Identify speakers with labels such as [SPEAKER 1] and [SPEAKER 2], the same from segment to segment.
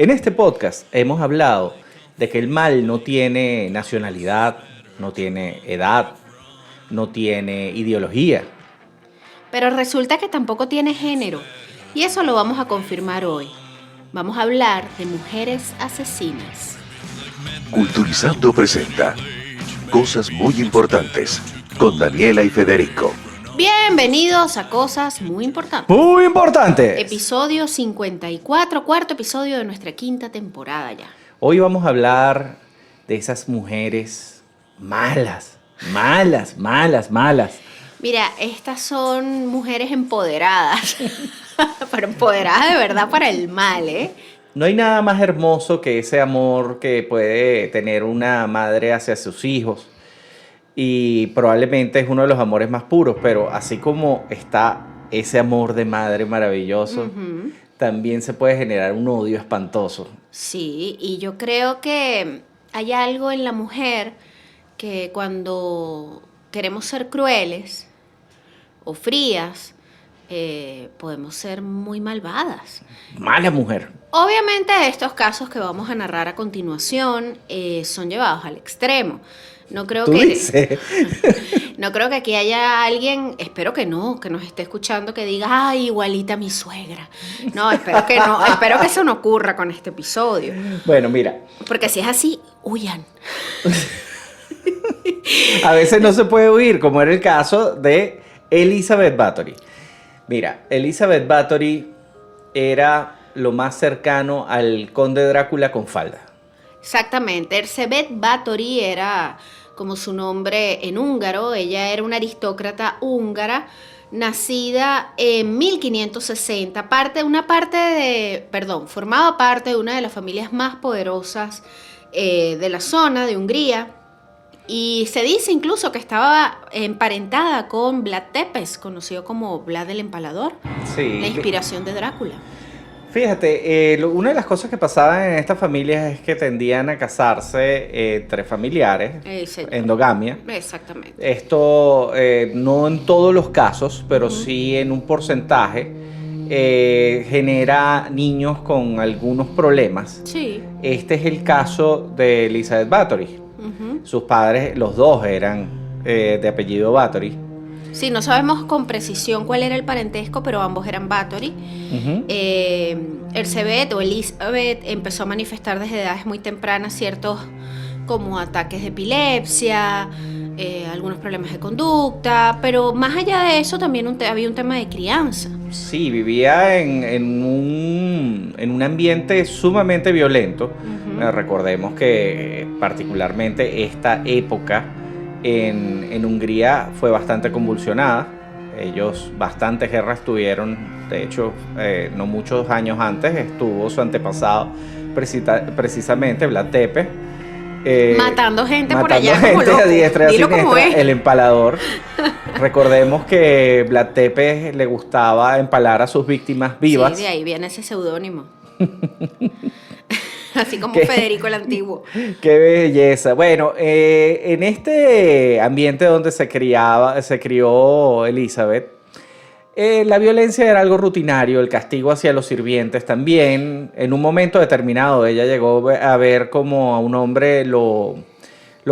[SPEAKER 1] En este podcast hemos hablado de que el mal no tiene nacionalidad, no tiene edad, no tiene ideología.
[SPEAKER 2] Pero resulta que tampoco tiene género. Y eso lo vamos a confirmar hoy. Vamos a hablar de mujeres asesinas.
[SPEAKER 3] Culturizando presenta Cosas muy importantes con Daniela y Federico.
[SPEAKER 2] Bienvenidos a Cosas Muy Importantes.
[SPEAKER 1] ¡Muy importante!
[SPEAKER 2] Episodio 54, cuarto episodio de nuestra quinta temporada ya.
[SPEAKER 1] Hoy vamos a hablar de esas mujeres malas.
[SPEAKER 2] Mira, estas son mujeres empoderadas. Pero empoderadas de verdad para el mal, ¿eh?
[SPEAKER 1] No hay nada más hermoso que ese amor que puede tener una madre hacia sus hijos. Y probablemente es uno de los amores más puros, pero así como está ese amor de madre maravilloso, también se puede generar un odio espantoso.
[SPEAKER 2] Sí, y yo creo que hay algo en la mujer que cuando queremos ser crueles o frías, podemos ser muy malvadas.
[SPEAKER 1] Mala mujer.
[SPEAKER 2] Obviamente estos casos que vamos a narrar a continuación son llevados al extremo. No creo
[SPEAKER 1] ¿Tú dices?
[SPEAKER 2] No creo que aquí haya alguien, espero que no, que nos esté escuchando que diga, ay, igualita a mi suegra. No, espero que no, espero que eso no ocurra con este episodio.
[SPEAKER 1] Bueno, mira.
[SPEAKER 2] Porque si es así, huyan.
[SPEAKER 1] A veces no se puede huir, como era el caso de Elizabeth Bathory. Mira, Elizabeth Bathory era lo más cercano al conde Drácula con falda.
[SPEAKER 2] Exactamente, Elizabeth Bathory era como su nombre en húngaro, ella era una aristócrata húngara, nacida en 1560, formaba parte de una de las familias más poderosas de la zona de Hungría, y se dice incluso que estaba emparentada con Vlad Tepes, conocido como Vlad el Empalador,
[SPEAKER 1] Sí.
[SPEAKER 2] la inspiración de Drácula.
[SPEAKER 1] Fíjate, una de las cosas que pasaban en estas familias es que tendían a casarse entre familiares, endogamia.
[SPEAKER 2] Exactamente.
[SPEAKER 1] Esto no en todos los casos, pero sí en un porcentaje, genera niños con algunos problemas.
[SPEAKER 2] Sí.
[SPEAKER 1] Este es el caso de Elizabeth Bathory. Sus padres, los dos eran de apellido Bathory.
[SPEAKER 2] Sí, no sabemos con precisión cuál era el parentesco, pero ambos eran Bathory. Elizabeth empezó a manifestar desde edades muy tempranas ciertos como ataques de epilepsia, algunos problemas de conducta, pero más allá de eso también había un tema de crianza.
[SPEAKER 1] Sí, vivía en un ambiente sumamente violento. Recordemos que particularmente esta época en Hungría fue bastante convulsionada. Ellos bastantes guerras tuvieron. De hecho, no muchos años antes estuvo su antepasado precisamente Vlad Tepes
[SPEAKER 2] matando gente por
[SPEAKER 1] matando
[SPEAKER 2] allá
[SPEAKER 1] gente
[SPEAKER 2] como loco.
[SPEAKER 1] a diestra y a
[SPEAKER 2] Dilo como
[SPEAKER 1] siniestra,
[SPEAKER 2] es.
[SPEAKER 1] el empalador. Recordemos que Vlad Tepes le gustaba empalar a sus víctimas vivas.
[SPEAKER 2] Sí, de ahí viene ese seudónimo. Así como
[SPEAKER 1] ¿Qué?
[SPEAKER 2] Federico el Antiguo.
[SPEAKER 1] ¡Qué belleza! Bueno, en este ambiente donde se crió Elizabeth, la violencia era algo rutinario, el castigo hacia los sirvientes también. En un momento determinado ella llegó a ver como a un hombre lo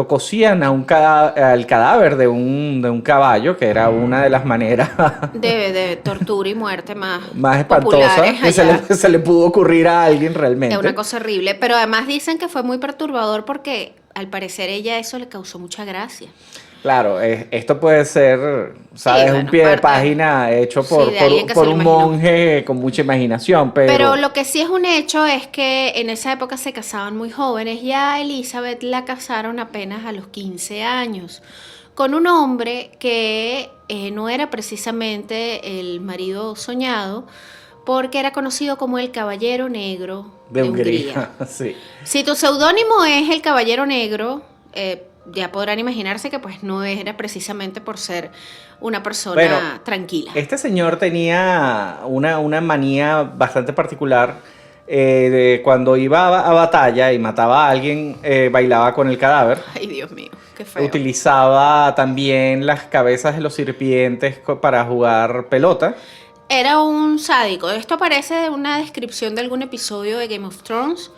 [SPEAKER 1] cosían al cadáver de un caballo, que era una de las maneras
[SPEAKER 2] de tortura y muerte más
[SPEAKER 1] espantosa que se le pudo ocurrir a alguien realmente.
[SPEAKER 2] Es una cosa horrible, pero además dicen que fue muy perturbador porque al parecer ella eso le causó mucha gracia.
[SPEAKER 1] Claro, esto puede ser, ¿sabes?
[SPEAKER 2] Sí, bueno,
[SPEAKER 1] un pie de página hecho por un monje con mucha imaginación,
[SPEAKER 2] pero lo que sí es un hecho es que en esa época se casaban muy jóvenes. Ya a Elizabeth la casaron apenas a los 15 años con un hombre que no era precisamente el marido soñado, porque era conocido como el Caballero Negro de Hungría.
[SPEAKER 1] Sí.
[SPEAKER 2] Si tu seudónimo es el Caballero Negro, ya podrán imaginarse que pues no era precisamente por ser una persona tranquila.
[SPEAKER 1] Este señor tenía una manía bastante particular. De cuando iba a batalla y mataba a alguien, bailaba con el cadáver.
[SPEAKER 2] Ay, Dios mío, qué feo.
[SPEAKER 1] Utilizaba también las cabezas de los sirvientes para jugar pelota.
[SPEAKER 2] Era un sádico. Esto parece una descripción de algún episodio de Game of Thrones.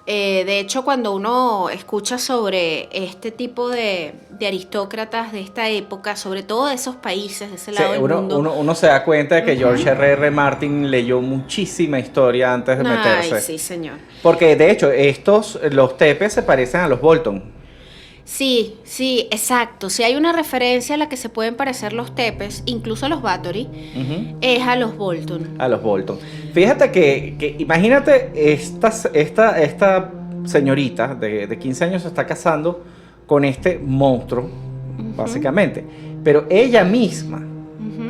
[SPEAKER 2] De hecho, cuando uno escucha sobre este tipo de aristócratas de esta época, sobre todo de esos países, de ese lado del mundo.
[SPEAKER 1] Uno se da cuenta de que George R.R. Martin leyó muchísima historia antes de meterse.
[SPEAKER 2] Ay, sí, señor.
[SPEAKER 1] Porque de hecho, los tepes se parecen a los Bolton.
[SPEAKER 2] Sí, sí, exacto. Si hay una referencia a la que se pueden parecer los tepes, incluso los Bathory, es a los Bolton.
[SPEAKER 1] A los Bolton. Fíjate que imagínate, esta señorita de 15 años se está casando con este monstruo, básicamente. Pero ella misma,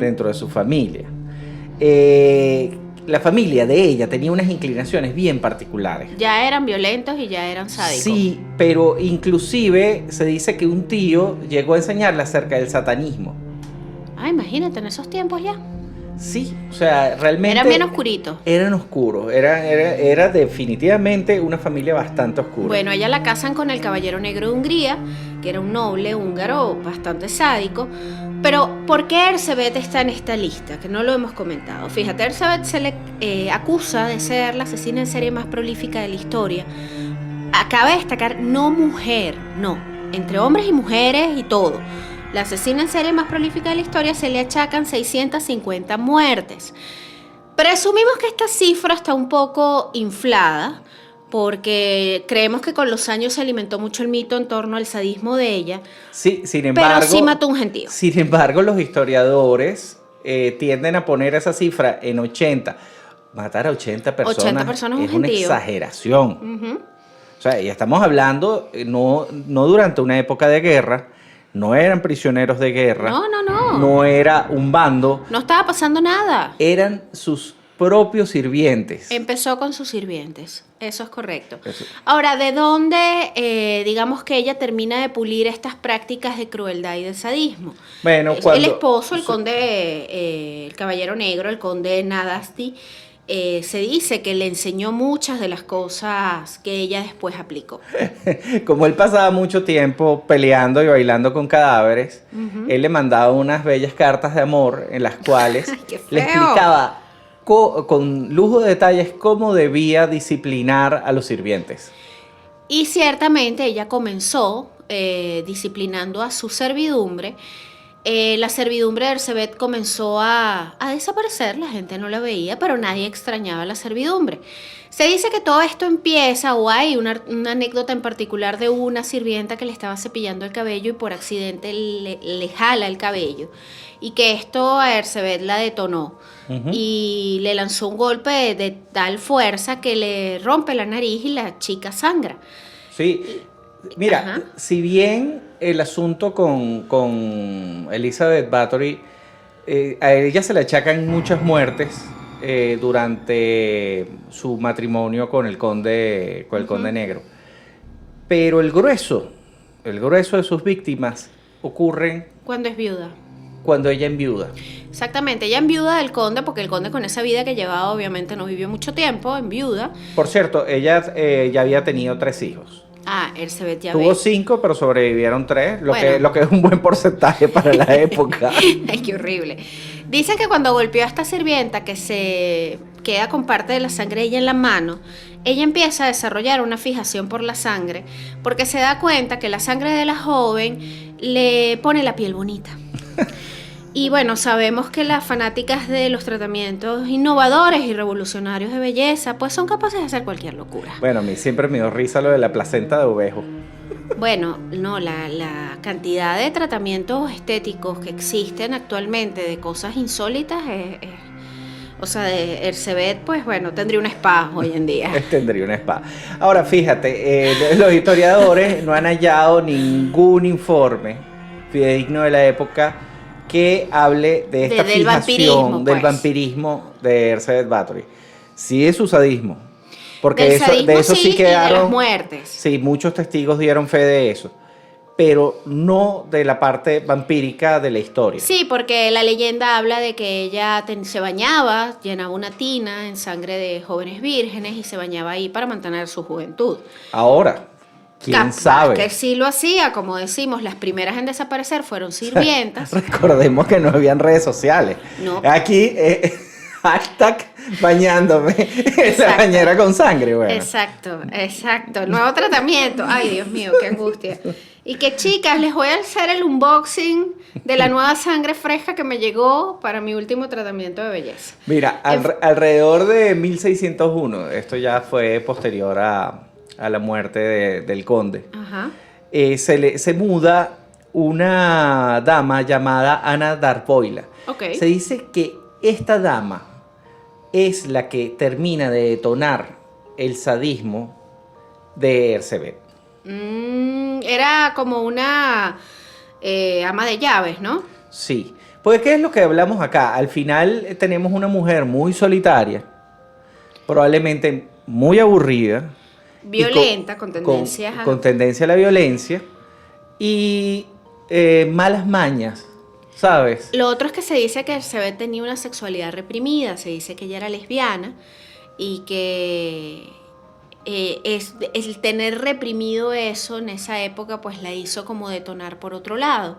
[SPEAKER 1] dentro de su familia, la familia de ella tenía unas inclinaciones bien particulares.
[SPEAKER 2] Ya eran violentos y ya eran sádicos.
[SPEAKER 1] Sí, pero inclusive se dice que un tío llegó a enseñarle acerca del satanismo.
[SPEAKER 2] Ah, imagínate, en esos tiempos ya.
[SPEAKER 1] Sí, o sea, realmente...
[SPEAKER 2] Eran bien oscuritos.
[SPEAKER 1] Eran oscuros, era definitivamente una familia bastante oscura.
[SPEAKER 2] Bueno, ella la casan con el Caballero Negro de Hungría, que era un noble húngaro bastante sádico. Pero, ¿por qué Erzsébet está en esta lista? Que no lo hemos comentado. Fíjate, a Erzsébet se le acusa de ser la asesina en serie más prolífica de la historia. Acaba de destacar, no mujer, no, entre hombres y mujeres y todo. La asesina en serie más prolífica de la historia se le achacan 650 muertes. Presumimos que esta cifra está un poco inflada, porque creemos que con los años se alimentó mucho el mito en torno al sadismo de ella.
[SPEAKER 1] Sí, sin embargo,
[SPEAKER 2] pero sí mató un gentío.
[SPEAKER 1] Sin embargo, los historiadores tienden a poner esa cifra en 80. Matar a 80 personas,
[SPEAKER 2] 80 personas
[SPEAKER 1] es
[SPEAKER 2] un
[SPEAKER 1] una
[SPEAKER 2] gentío.
[SPEAKER 1] exageración. O sea, ya estamos hablando no durante una época de guerra, no eran prisioneros de guerra.
[SPEAKER 2] No.
[SPEAKER 1] No era un bando.
[SPEAKER 2] No estaba pasando nada.
[SPEAKER 1] Eran sus propios sirvientes.
[SPEAKER 2] Empezó con sus sirvientes, eso es correcto.
[SPEAKER 1] Eso.
[SPEAKER 2] Ahora, ¿de dónde, digamos que ella termina de pulir estas prácticas de crueldad y de sadismo?
[SPEAKER 1] Bueno,
[SPEAKER 2] El esposo, el conde, el caballero negro, el conde Nadasti, se dice que le enseñó muchas de las cosas que ella después aplicó.
[SPEAKER 1] Como él pasaba mucho tiempo peleando y bailando con cadáveres, él le mandaba unas bellas cartas de amor en las cuales
[SPEAKER 2] Ay, qué feo.
[SPEAKER 1] le explicaba con lujo de detalles cómo debía disciplinar a los sirvientes.
[SPEAKER 2] Y ciertamente ella comenzó disciplinando a su servidumbre. La servidumbre de Erzsébet comenzó a desaparecer, la gente no la veía, pero nadie extrañaba la servidumbre. Se dice que todo esto empieza, o hay una anécdota en particular de una sirvienta que le estaba cepillando el cabello y por accidente le jala el cabello, y que esto a Erzsébet la detonó. Y le lanzó un golpe de tal fuerza que le rompe la nariz y la chica sangra.
[SPEAKER 1] Sí, mira,
[SPEAKER 2] Ajá.
[SPEAKER 1] si bien el asunto con Elizabeth Bathory, a ella se le achacan muchas muertes durante su matrimonio con el conde negro, pero el grueso de sus víctimas ocurren
[SPEAKER 2] Cuando es viuda.
[SPEAKER 1] cuando ella enviuda.
[SPEAKER 2] Exactamente, ella enviuda del conde, porque el conde con esa vida que llevaba obviamente no vivió mucho tiempo, enviuda.
[SPEAKER 1] Por cierto, ella ya había tenido 3 hijos.
[SPEAKER 2] Ah, Erzsébet ya
[SPEAKER 1] Tuvo
[SPEAKER 2] ve.
[SPEAKER 1] 5, pero sobrevivieron 3,
[SPEAKER 2] Bueno.
[SPEAKER 1] lo que es un buen porcentaje para la época.
[SPEAKER 2] Ay, qué horrible. Dicen que cuando golpeó a esta sirvienta, que se queda con parte de la sangre de ella en la mano, ella empieza a desarrollar una fijación por la sangre, porque se da cuenta que la sangre de la joven le pone la piel bonita. Y bueno, sabemos que las fanáticas de los tratamientos innovadores y revolucionarios de belleza, pues son capaces de hacer cualquier locura.
[SPEAKER 1] Bueno, a mí siempre me dio risa lo de la placenta de ovejo.
[SPEAKER 2] Bueno, no, la cantidad de tratamientos estéticos que existen actualmente de cosas insólitas o sea, de Erzsébet, pues bueno, tendría un spa hoy en día.
[SPEAKER 1] Tendría una espada. Ahora, fíjate, los historiadores no han hallado ningún informe fidedigno de la época que hable de esta
[SPEAKER 2] Del vampirismo,
[SPEAKER 1] fijación del
[SPEAKER 2] pues.
[SPEAKER 1] vampirismo de Erzsébet Bathory. Sí es su sadismo. Porque
[SPEAKER 2] Del sadismo
[SPEAKER 1] de eso
[SPEAKER 2] sí,
[SPEAKER 1] sí
[SPEAKER 2] y de
[SPEAKER 1] quedaron.
[SPEAKER 2] las muertes.
[SPEAKER 1] Sí, muchos testigos dieron fe de eso. Pero no de la parte vampírica de la historia.
[SPEAKER 2] Sí, porque la leyenda habla de que ella se bañaba, llenaba una tina en sangre de jóvenes vírgenes y se bañaba ahí para mantener su juventud.
[SPEAKER 1] Ahora, ¿quién
[SPEAKER 2] Capaz
[SPEAKER 1] sabe?
[SPEAKER 2] que sí lo hacía, como decimos, las primeras en desaparecer fueron sirvientas.
[SPEAKER 1] Recordemos que no habían redes sociales.
[SPEAKER 2] No.
[SPEAKER 1] Aquí Hashtag bañándome en la bañera con sangre, bueno.
[SPEAKER 2] Exacto. Nuevo tratamiento. Ay, Dios mío, qué angustia. Y que chicas, les voy a hacer el unboxing de la nueva sangre fresca que me llegó para mi último tratamiento de belleza.
[SPEAKER 1] Mira, alrededor de 1601, esto ya fue posterior a la muerte del conde,
[SPEAKER 2] Ajá.
[SPEAKER 1] se muda una dama llamada Ana d'Arboila.
[SPEAKER 2] Ok.
[SPEAKER 1] Se dice que esta dama es la que termina de detonar el sadismo de Erzsébet.
[SPEAKER 2] Era como una ama de llaves, ¿no?
[SPEAKER 1] Sí, pues ¿qué es lo que hablamos acá? Al final tenemos una mujer muy solitaria, probablemente muy aburrida,
[SPEAKER 2] Violenta, con tendencias
[SPEAKER 1] con tendencia a la violencia y malas mañas, ¿sabes?
[SPEAKER 2] Lo otro es que se dice que Erzsébet tenía una sexualidad reprimida, se dice que ella era lesbiana y que el tener reprimido eso en esa época pues la hizo como detonar por otro lado.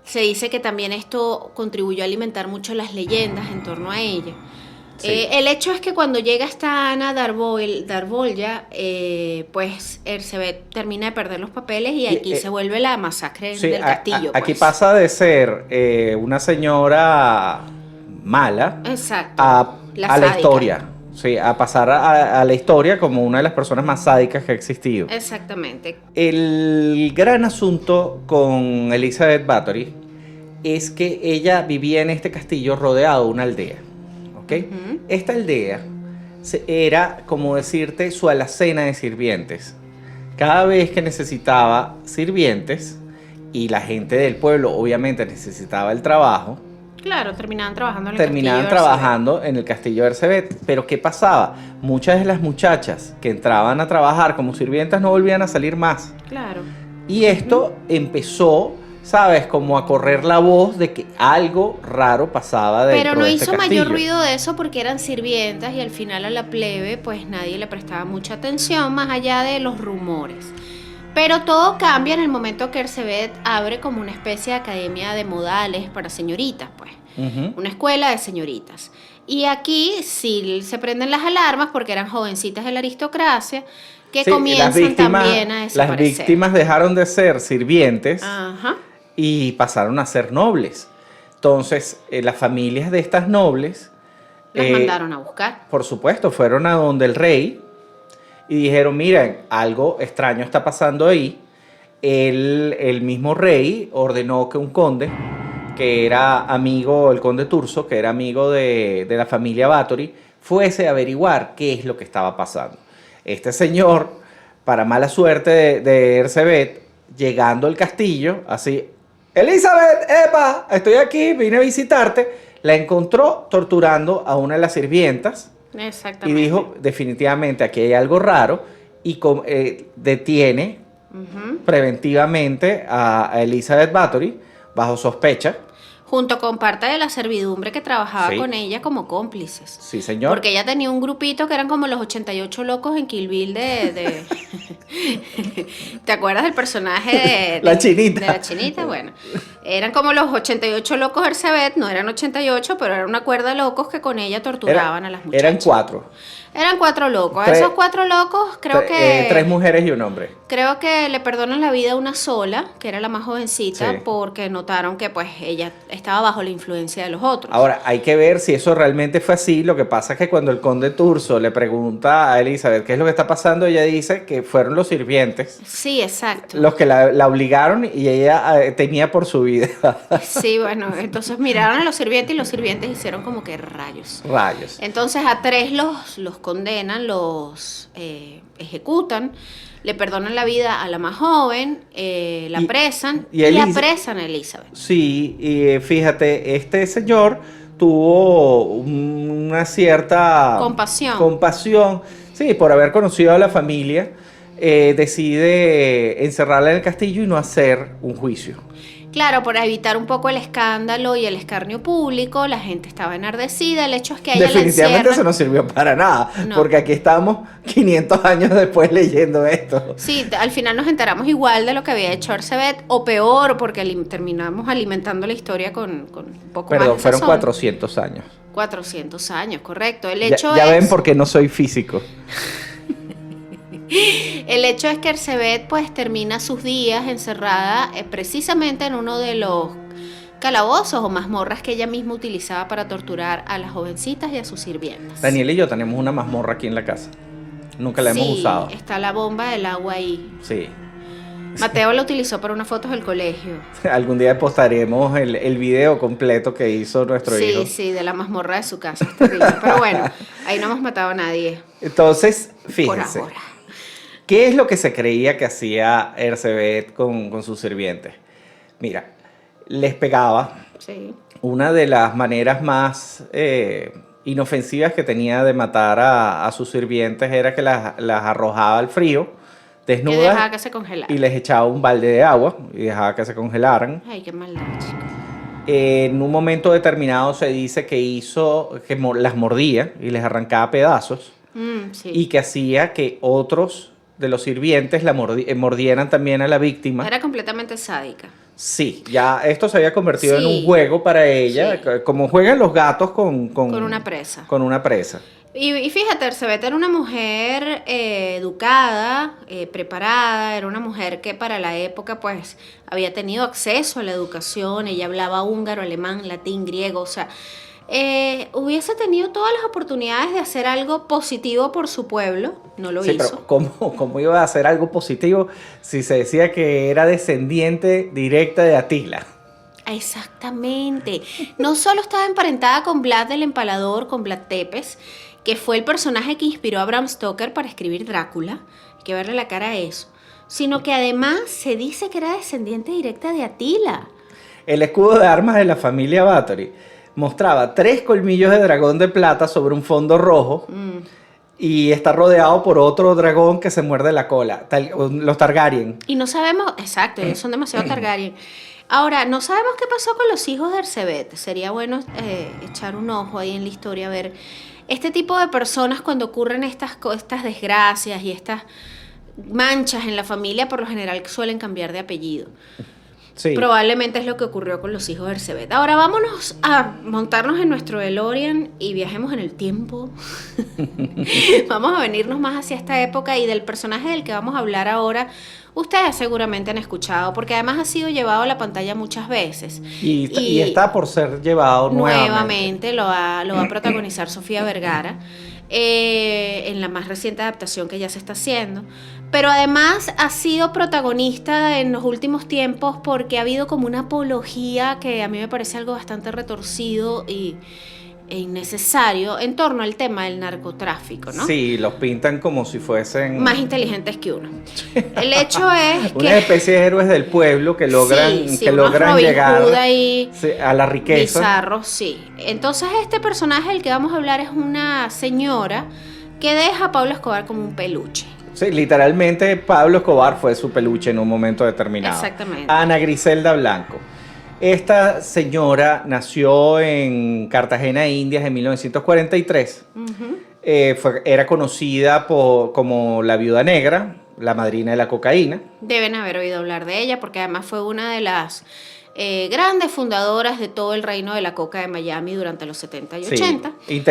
[SPEAKER 2] Se dice que también esto contribuyó a alimentar mucho las leyendas en torno a ella.
[SPEAKER 1] Sí.
[SPEAKER 2] El hecho es que cuando llega esta Ana d'Arbolla, pues Erzsébet termina de perder los papeles y aquí se vuelve la masacre
[SPEAKER 1] Sí,
[SPEAKER 2] del castillo.
[SPEAKER 1] aquí
[SPEAKER 2] pues.
[SPEAKER 1] pasa de ser una señora mala
[SPEAKER 2] Exacto.
[SPEAKER 1] a la
[SPEAKER 2] sádica.
[SPEAKER 1] historia. Sí, a pasar a la historia como una de las personas más sádicas que ha existido.
[SPEAKER 2] Exactamente.
[SPEAKER 1] El gran asunto con Elizabeth Bathory es que ella vivía en este castillo rodeado de una aldea. ¿Ok?
[SPEAKER 2] Ujú.
[SPEAKER 1] Esta aldea era, como decirte, su alacena de sirvientes. Cada vez que necesitaba sirvientes y la gente del pueblo obviamente necesitaba el trabajo,
[SPEAKER 2] Claro, terminaban trabajando en el
[SPEAKER 1] terminaban
[SPEAKER 2] castillo de
[SPEAKER 1] trabajando en el castillo de Erzsébet. Pero ¿qué pasaba? Muchas de las muchachas que entraban a trabajar como sirvientas no volvían a salir más.
[SPEAKER 2] Erzsébet. Claro.
[SPEAKER 1] Y esto empezó, ¿sabes? Como a correr la voz de que algo raro pasaba dentro
[SPEAKER 2] Pero no
[SPEAKER 1] de este
[SPEAKER 2] hizo
[SPEAKER 1] castillo.
[SPEAKER 2] mayor ruido de eso porque eran sirvientas y al final a la plebe pues nadie le prestaba mucha atención más allá de los rumores. Pero todo cambia en el momento que Erzsébet abre como una especie de academia de modales para señoritas, pues.
[SPEAKER 1] Ujú.
[SPEAKER 2] Una escuela de señoritas. Y aquí sí se prenden las alarmas porque eran jovencitas de la aristocracia que
[SPEAKER 1] Sí,
[SPEAKER 2] comienzan también a
[SPEAKER 1] las
[SPEAKER 2] desaparecer.
[SPEAKER 1] víctimas dejaron de ser sirvientes
[SPEAKER 2] Ajá.
[SPEAKER 1] y pasaron a ser nobles. Entonces, las familias de estas nobles,
[SPEAKER 2] Las mandaron a buscar.
[SPEAKER 1] por supuesto, fueron a donde el rey y dijeron, miren, algo extraño está pasando ahí. El mismo rey ordenó que un conde, que era amigo, el conde Turso, que era amigo de la familia Bathory, fuese a averiguar qué es lo que estaba pasando. Este señor, para mala suerte de Erzsébet, llegando al castillo, así, Elizabeth, epa, estoy aquí, vine a visitarte, la encontró torturando a una de las sirvientas y
[SPEAKER 2] Exactamente.
[SPEAKER 1] dijo, definitivamente aquí hay algo raro, y detiene
[SPEAKER 2] Ujú.
[SPEAKER 1] preventivamente a Elizabeth Bathory bajo sospecha.
[SPEAKER 2] Junto con parte de la servidumbre que trabajaba
[SPEAKER 1] Sí.
[SPEAKER 2] con ella como cómplices.
[SPEAKER 1] Sí, señor.
[SPEAKER 2] Porque ella tenía un grupito que eran como los 88 locos en Kill Bill ¿Te acuerdas del personaje de
[SPEAKER 1] La chinita.
[SPEAKER 2] De la chinita, bueno. Eran como los 88 locos Erzsébet, no eran 88, pero era una cuerda de locos que con ella torturaban a las muchachas.
[SPEAKER 1] Eran 4.
[SPEAKER 2] Eran 4 locos. A
[SPEAKER 1] Tres-
[SPEAKER 2] esos 4 locos creo que
[SPEAKER 1] 3 mujeres y un hombre.
[SPEAKER 2] creo que le perdonan la vida a una sola, que era la más jovencita,
[SPEAKER 1] Sí.
[SPEAKER 2] porque notaron que pues ella estaba bajo la influencia de los otros.
[SPEAKER 1] Ahora, hay que ver si eso realmente fue así. Lo que pasa es que cuando el conde Turso le pregunta a Elizabeth qué es lo que está pasando, ella dice que fueron los sirvientes
[SPEAKER 2] Sí, exacto.
[SPEAKER 1] los que la obligaron y ella temía por su vida.
[SPEAKER 2] Sí, bueno, entonces miraron a los sirvientes y los sirvientes hicieron como que rayos.
[SPEAKER 1] Rayos.
[SPEAKER 2] Entonces a 3 los condenan, los ejecutan, le perdonan la vida a la más joven, la
[SPEAKER 1] Y-
[SPEAKER 2] apresan
[SPEAKER 1] y
[SPEAKER 2] y
[SPEAKER 1] Elisa-
[SPEAKER 2] apresan a Elizabeth.
[SPEAKER 1] Sí, y fíjate, este señor tuvo una cierta compasión, sí, por haber conocido a la familia, decide encerrarla en el castillo y no hacer un juicio.
[SPEAKER 2] Claro, para evitar un poco el escándalo y el escarnio público, la gente estaba enardecida. El hecho es que a ella la
[SPEAKER 1] Definitivamente eso
[SPEAKER 2] encierran.
[SPEAKER 1] no sirvió para nada,
[SPEAKER 2] No.
[SPEAKER 1] porque aquí estamos 500 años después leyendo esto.
[SPEAKER 2] Sí, al final nos enteramos igual de lo que había hecho Erzsébet, o peor, porque terminamos alimentando la historia con un poco más
[SPEAKER 1] Perdón,
[SPEAKER 2] de
[SPEAKER 1] fueron
[SPEAKER 2] sazón.
[SPEAKER 1] 400 años.
[SPEAKER 2] 400 años, correcto. El
[SPEAKER 1] Ya,
[SPEAKER 2] hecho
[SPEAKER 1] ya
[SPEAKER 2] es...
[SPEAKER 1] ven por qué no soy físico.
[SPEAKER 2] El hecho es que Ersebet pues termina sus días encerrada precisamente en uno de los calabozos o mazmorras que ella misma utilizaba para torturar a las jovencitas y a sus sirvientas.
[SPEAKER 1] Daniel y yo tenemos una mazmorra aquí en la casa. Nunca la hemos usado.
[SPEAKER 2] Está la bomba del agua ahí.
[SPEAKER 1] Sí.
[SPEAKER 2] Mateo la utilizó para unas fotos del colegio.
[SPEAKER 1] Algún día postaremos el video completo que hizo nuestro hijo.
[SPEAKER 2] Sí, de la mazmorra de su casa. Es terrible. Pero bueno, ahí no hemos matado a nadie.
[SPEAKER 1] Entonces,
[SPEAKER 2] Por
[SPEAKER 1] fíjense.
[SPEAKER 2] ahora.
[SPEAKER 1] ¿Qué es lo que se creía que hacía Ersebet con sus sirvientes? Mira, les pegaba.
[SPEAKER 2] Sí.
[SPEAKER 1] Una de las maneras más inofensivas que tenía de matar a sus sirvientes era que las arrojaba al frío,
[SPEAKER 2] Que
[SPEAKER 1] desnudas,
[SPEAKER 2] dejaba que se congelara.
[SPEAKER 1] y les echaba un balde de agua y dejaba que se congelaran.
[SPEAKER 2] Ay, qué maldad, chico.
[SPEAKER 1] En un momento determinado se dice que las mordía y les arrancaba pedazos,
[SPEAKER 2] Sí.
[SPEAKER 1] y que hacía que otros de los sirvientes mordieran también a la víctima.
[SPEAKER 2] Era completamente sádica.
[SPEAKER 1] Sí, ya esto se había convertido en
[SPEAKER 2] Sí.
[SPEAKER 1] un juego para ella,
[SPEAKER 2] Sí.
[SPEAKER 1] como juegan los gatos con
[SPEAKER 2] Con una presa.
[SPEAKER 1] Con una presa.
[SPEAKER 2] Y fíjate, Ersebet era una mujer educada, preparada, era una mujer que para la época pues había tenido acceso a la educación, ella hablaba húngaro, alemán, latín, griego, o sea, hubiese tenido todas las oportunidades de hacer algo positivo por su pueblo, no lo
[SPEAKER 1] Sí,
[SPEAKER 2] hizo.
[SPEAKER 1] pero ¿cómo iba a hacer algo positivo si se decía que era descendiente directa de Atila?
[SPEAKER 2] Exactamente. No solo estaba emparentada con Vlad el Empalador, con Vlad Tepes, que fue el personaje que inspiró a Bram Stoker para escribir Drácula, hay que verle la cara a eso, sino que además se dice que era descendiente directa de Atila.
[SPEAKER 1] El escudo de armas de la familia Bathory mostraba 3 colmillos de dragón de plata sobre un fondo rojo y está rodeado por otro dragón que se muerde la cola, los Targaryen.
[SPEAKER 2] Y no sabemos, exacto, ellos son demasiado Targaryen. Ahora, no sabemos qué pasó con los hijos de Ersebet. Sería bueno echar un ojo ahí en la historia, a ver este tipo de personas cuando ocurren estas desgracias y estas manchas en la familia, por lo general suelen cambiar de apellido.
[SPEAKER 1] Sí.
[SPEAKER 2] Probablemente es lo que ocurrió con los hijos de Ersebet. Ahora vámonos a montarnos en nuestro DeLorean y viajemos en el tiempo. Vamos a venirnos más hacia esta época, y del personaje del que vamos a hablar ahora, ustedes seguramente han escuchado, porque además ha sido llevado a la pantalla muchas veces.
[SPEAKER 1] Y está por ser llevado nuevamente.
[SPEAKER 2] Lo va a protagonizar Sofía Vergara en la más reciente adaptación que ya se está haciendo. Pero además ha sido protagonista en los últimos tiempos porque ha habido como una apología que a mí me parece algo bastante retorcido e innecesario en torno al tema del narcotráfico, ¿no?
[SPEAKER 1] Sí, los pintan como si fuesen
[SPEAKER 2] Más inteligentes que uno. El hecho es que...
[SPEAKER 1] una especie de héroes del pueblo que logran,
[SPEAKER 2] Sí,
[SPEAKER 1] que
[SPEAKER 2] unos
[SPEAKER 1] logran
[SPEAKER 2] Robin
[SPEAKER 1] llegar
[SPEAKER 2] Hood ahí,
[SPEAKER 1] a la riqueza.
[SPEAKER 2] bizarros, sí. Entonces este personaje del que vamos a hablar es una señora que deja a Pablo Escobar como un peluche.
[SPEAKER 1] Sí, literalmente Pablo Escobar fue su peluche en un momento determinado.
[SPEAKER 2] Exactamente.
[SPEAKER 1] Ana Griselda Blanco. Esta señora nació en Cartagena, Indias, en 1943. Era conocida como la Viuda Negra, la madrina de la cocaína.
[SPEAKER 2] Deben haber oído hablar de ella porque además fue una de las grandes fundadoras de todo el reino de la coca de Miami durante los 70 y 80.
[SPEAKER 1] Sí,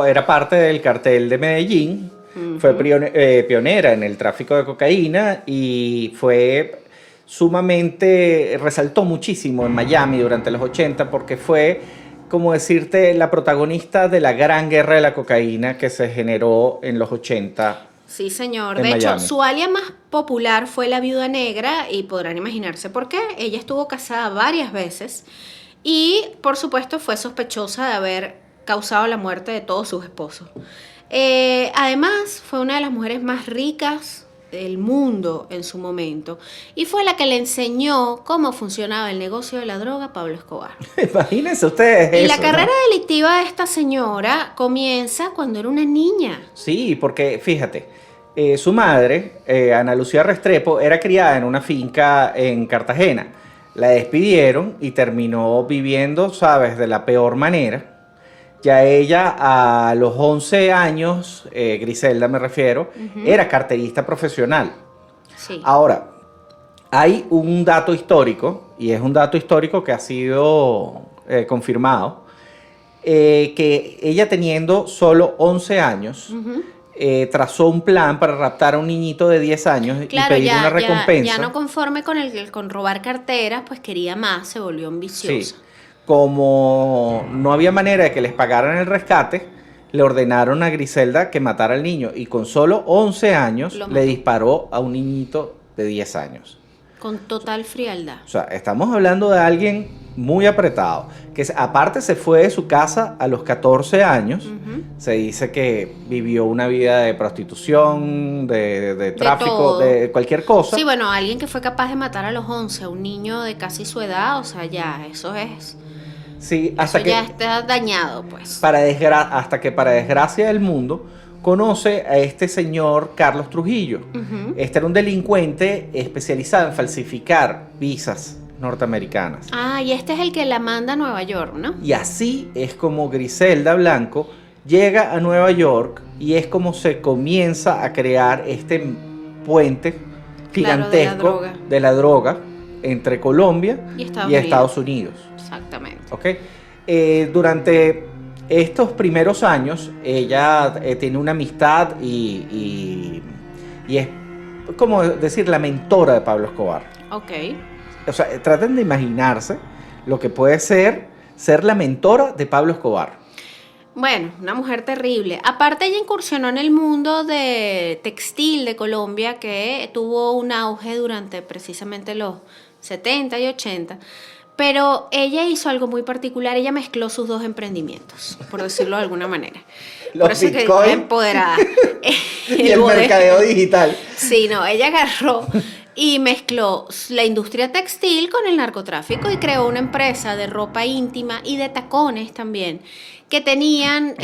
[SPEAKER 1] era parte del cartel de Medellín. Fue pionera en el tráfico de cocaína y resaltó muchísimo en Miami durante los 80 porque fue, como decirte, la protagonista de la gran guerra de la cocaína que se generó en los 80.
[SPEAKER 2] Sí, señor.
[SPEAKER 1] En
[SPEAKER 2] De hecho,
[SPEAKER 1] Miami.
[SPEAKER 2] su alias más popular fue la Viuda Negra y podrán imaginarse por qué. Ella estuvo casada varias veces y, por supuesto, fue sospechosa de haber causado la muerte de todos sus esposos. Además, fue una de las mujeres más ricas del mundo en su momento y fue la que le enseñó cómo funcionaba el negocio de la droga a Pablo Escobar.
[SPEAKER 1] Imagínense ustedes
[SPEAKER 2] Y
[SPEAKER 1] eso,
[SPEAKER 2] la carrera
[SPEAKER 1] ¿no?
[SPEAKER 2] delictiva de esta señora comienza cuando era una niña.
[SPEAKER 1] Sí, porque fíjate, su madre, Ana Lucía Restrepo, era criada en una finca en Cartagena. La despidieron y terminó viviendo, ¿sabes?, de la peor manera. Ya ella a los 11 años, Griselda me refiero, era carterista profesional.
[SPEAKER 2] Sí.
[SPEAKER 1] Ahora, hay un dato histórico, y es un dato histórico que ha sido confirmado, que ella teniendo solo 11 años, trazó un plan para raptar a un niñito de 10 años
[SPEAKER 2] Claro,
[SPEAKER 1] y pedir una recompensa.
[SPEAKER 2] ya no conforme con robar carteras, pues quería más, se volvió ambiciosa.
[SPEAKER 1] Sí. Como no había manera de que les pagaran el rescate, le ordenaron a Griselda que matara al niño y con solo 11 años
[SPEAKER 2] Lo
[SPEAKER 1] le
[SPEAKER 2] mató.
[SPEAKER 1] disparó a un niñito de 10 años.
[SPEAKER 2] Con total frialdad.
[SPEAKER 1] O sea, estamos hablando de alguien muy apretado, que aparte se fue de su casa a los 14 años. Se dice que vivió una vida de prostitución, de tráfico,
[SPEAKER 2] todo.
[SPEAKER 1] de cualquier cosa.
[SPEAKER 2] Sí, bueno, alguien que fue capaz de matar a los 11, a un niño de casi su edad, o sea, ya, eso es...
[SPEAKER 1] Sí, hasta
[SPEAKER 2] Eso
[SPEAKER 1] que,
[SPEAKER 2] ya está dañado, pues.
[SPEAKER 1] hasta que para desgracia del mundo conoce a este señor Carlos Trujillo. Este era un delincuente especializado en falsificar visas norteamericanas.
[SPEAKER 2] Ah, y este es el que la manda a Nueva York, ¿no?
[SPEAKER 1] Y así es como Griselda Blanco llega a Nueva York y es como se comienza a crear este puente gigantesco
[SPEAKER 2] de la droga.
[SPEAKER 1] entre Colombia
[SPEAKER 2] Y
[SPEAKER 1] y Estados Unidos.
[SPEAKER 2] Exactamente.
[SPEAKER 1] ¿Ok? Durante estos primeros años, ella tiene una amistad y es como decir la mentora de Pablo Escobar.
[SPEAKER 2] Ok.
[SPEAKER 1] O sea, traten de imaginarse lo que puede ser la mentora de Pablo Escobar.
[SPEAKER 2] Bueno, una mujer terrible. Aparte, ella incursionó en el mundo de textil de Colombia, que tuvo un auge durante precisamente los 70 y 80. Pero ella hizo algo muy particular. Ella mezcló sus dos emprendimientos, por decirlo de alguna manera.
[SPEAKER 1] Los
[SPEAKER 2] por eso es que
[SPEAKER 1] Bitcoin
[SPEAKER 2] es empoderada.
[SPEAKER 1] y el mercadeo digital.
[SPEAKER 2] Sí, no, ella agarró y mezcló la industria textil con el narcotráfico y creó una empresa de ropa íntima y de tacones también, que tenían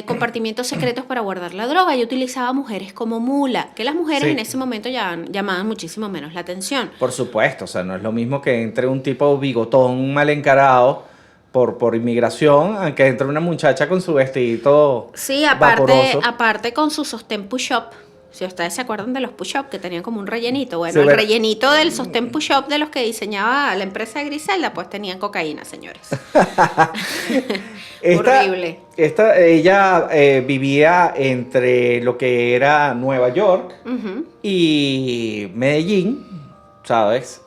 [SPEAKER 2] compartimientos secretos para guardar la droga y utilizaba mujeres como mula, que las mujeres
[SPEAKER 1] Sí.
[SPEAKER 2] en ese momento llamaban muchísimo menos la atención.
[SPEAKER 1] Por supuesto, o sea, no es lo mismo que entre un tipo bigotón mal encarado por inmigración, a que entre una muchacha con su vestidito
[SPEAKER 2] Sí,
[SPEAKER 1] vaporoso.
[SPEAKER 2] aparte con su sostén push-up. Si ustedes se acuerdan de los push-up que tenían como un rellenito. Bueno,
[SPEAKER 1] Sí,
[SPEAKER 2] el
[SPEAKER 1] bueno.
[SPEAKER 2] rellenito del sostén push-up de los que diseñaba la empresa de Griselda, pues tenían cocaína, señores. Horrible.
[SPEAKER 1] Ella vivía entre lo que era Nueva York
[SPEAKER 2] Ujú.
[SPEAKER 1] y Medellín, ¿sabes?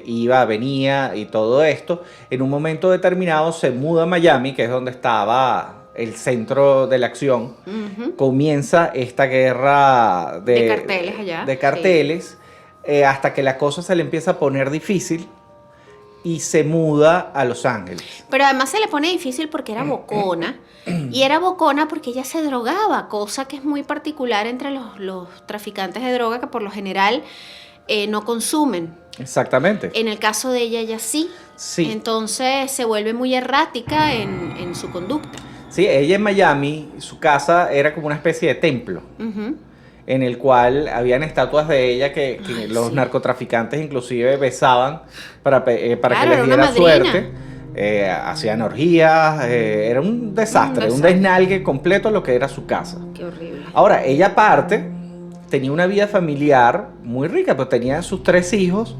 [SPEAKER 1] Iba, venía y todo esto. En un momento determinado se muda a Miami, que es donde estaba el centro de la acción.
[SPEAKER 2] Ujú.
[SPEAKER 1] Comienza esta guerra
[SPEAKER 2] De carteles allá,
[SPEAKER 1] de carteles, hasta que la cosa se le empieza a poner difícil y se muda a Los Ángeles.
[SPEAKER 2] Pero además se le pone difícil porque era bocona. Y era bocona porque ella se drogaba, cosa que es muy particular entre los traficantes de droga que por lo general no consumen.
[SPEAKER 1] Exactamente.
[SPEAKER 2] En el caso de ella sí.
[SPEAKER 1] Sí.
[SPEAKER 2] Entonces se vuelve muy errática en su conducta.
[SPEAKER 1] Sí, ella en Miami, su casa era como una especie de templo,
[SPEAKER 2] Ujú.
[SPEAKER 1] en el cual habían estatuas de ella que
[SPEAKER 2] Ay,
[SPEAKER 1] los
[SPEAKER 2] sí.
[SPEAKER 1] narcotraficantes inclusive besaban para
[SPEAKER 2] Claro,
[SPEAKER 1] que
[SPEAKER 2] era
[SPEAKER 1] les
[SPEAKER 2] una
[SPEAKER 1] diera
[SPEAKER 2] madrina.
[SPEAKER 1] suerte. Hacían orgías, era un desastre, un desnalgue completo lo que era su casa.
[SPEAKER 2] Qué horrible.
[SPEAKER 1] Ahora, ella aparte tenía una vida familiar muy rica, pues tenía sus 3 hijos,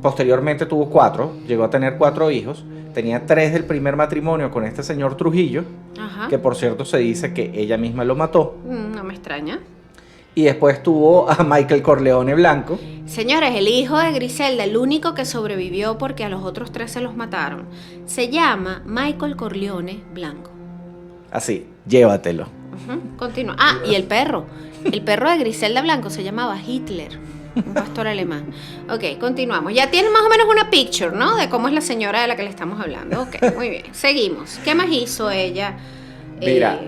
[SPEAKER 1] posteriormente tuvo 4, llegó a tener 4 hijos, tenía 3 del primer matrimonio con este señor Trujillo,
[SPEAKER 2] Ajá.
[SPEAKER 1] que por cierto se dice que ella misma lo mató,
[SPEAKER 2] No me extraña.
[SPEAKER 1] y después tuvo a Michael Corleone Blanco.
[SPEAKER 2] Señores, el hijo de Griselda, el único que sobrevivió porque a los otros 3 se los mataron, se llama Michael Corleone Blanco.
[SPEAKER 1] Así, llévatelo.
[SPEAKER 2] Ujú. Continúa. Ah, y el perro. El perro de Griselda Blanco se llamaba Hitler, un pastor alemán. Ok, continuamos. Ya tienen más o menos una picture, ¿no? De cómo es la señora de la que le estamos hablando. Ok, muy bien. Seguimos. ¿Qué más hizo ella?
[SPEAKER 1] Mira,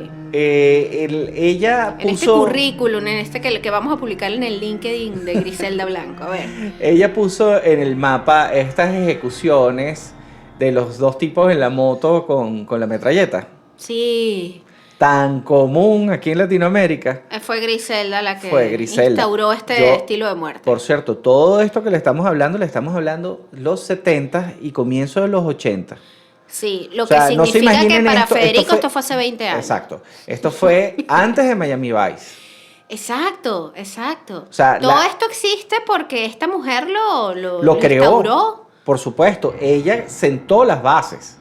[SPEAKER 1] ella
[SPEAKER 2] En este
[SPEAKER 1] puso...
[SPEAKER 2] currículum, en este que vamos a publicar en el LinkedIn de Griselda Blanco. A ver.
[SPEAKER 1] Ella puso en el mapa estas ejecuciones de los 2 tipos en la moto con la metralleta.
[SPEAKER 2] Sí,
[SPEAKER 1] Tan común aquí en Latinoamérica.
[SPEAKER 2] fue Griselda la que
[SPEAKER 1] Fue Griselda.
[SPEAKER 2] instauró este
[SPEAKER 1] Yo,
[SPEAKER 2] estilo de muerte.
[SPEAKER 1] Por cierto, todo esto que le estamos hablando los 70 y comienzo de los 80.
[SPEAKER 2] Sí, lo
[SPEAKER 1] O sea,
[SPEAKER 2] que
[SPEAKER 1] no se
[SPEAKER 2] significa que
[SPEAKER 1] imaginen
[SPEAKER 2] para
[SPEAKER 1] esto
[SPEAKER 2] Federico
[SPEAKER 1] fue-
[SPEAKER 2] esto fue hace 20 años.
[SPEAKER 1] Exacto. Esto fue antes de Miami Vice.
[SPEAKER 2] Exacto, exacto.
[SPEAKER 1] O sea,
[SPEAKER 2] Todo esto existe porque esta mujer lo
[SPEAKER 1] Lo creó.
[SPEAKER 2] instauró.
[SPEAKER 1] Por supuesto, ella sentó las bases.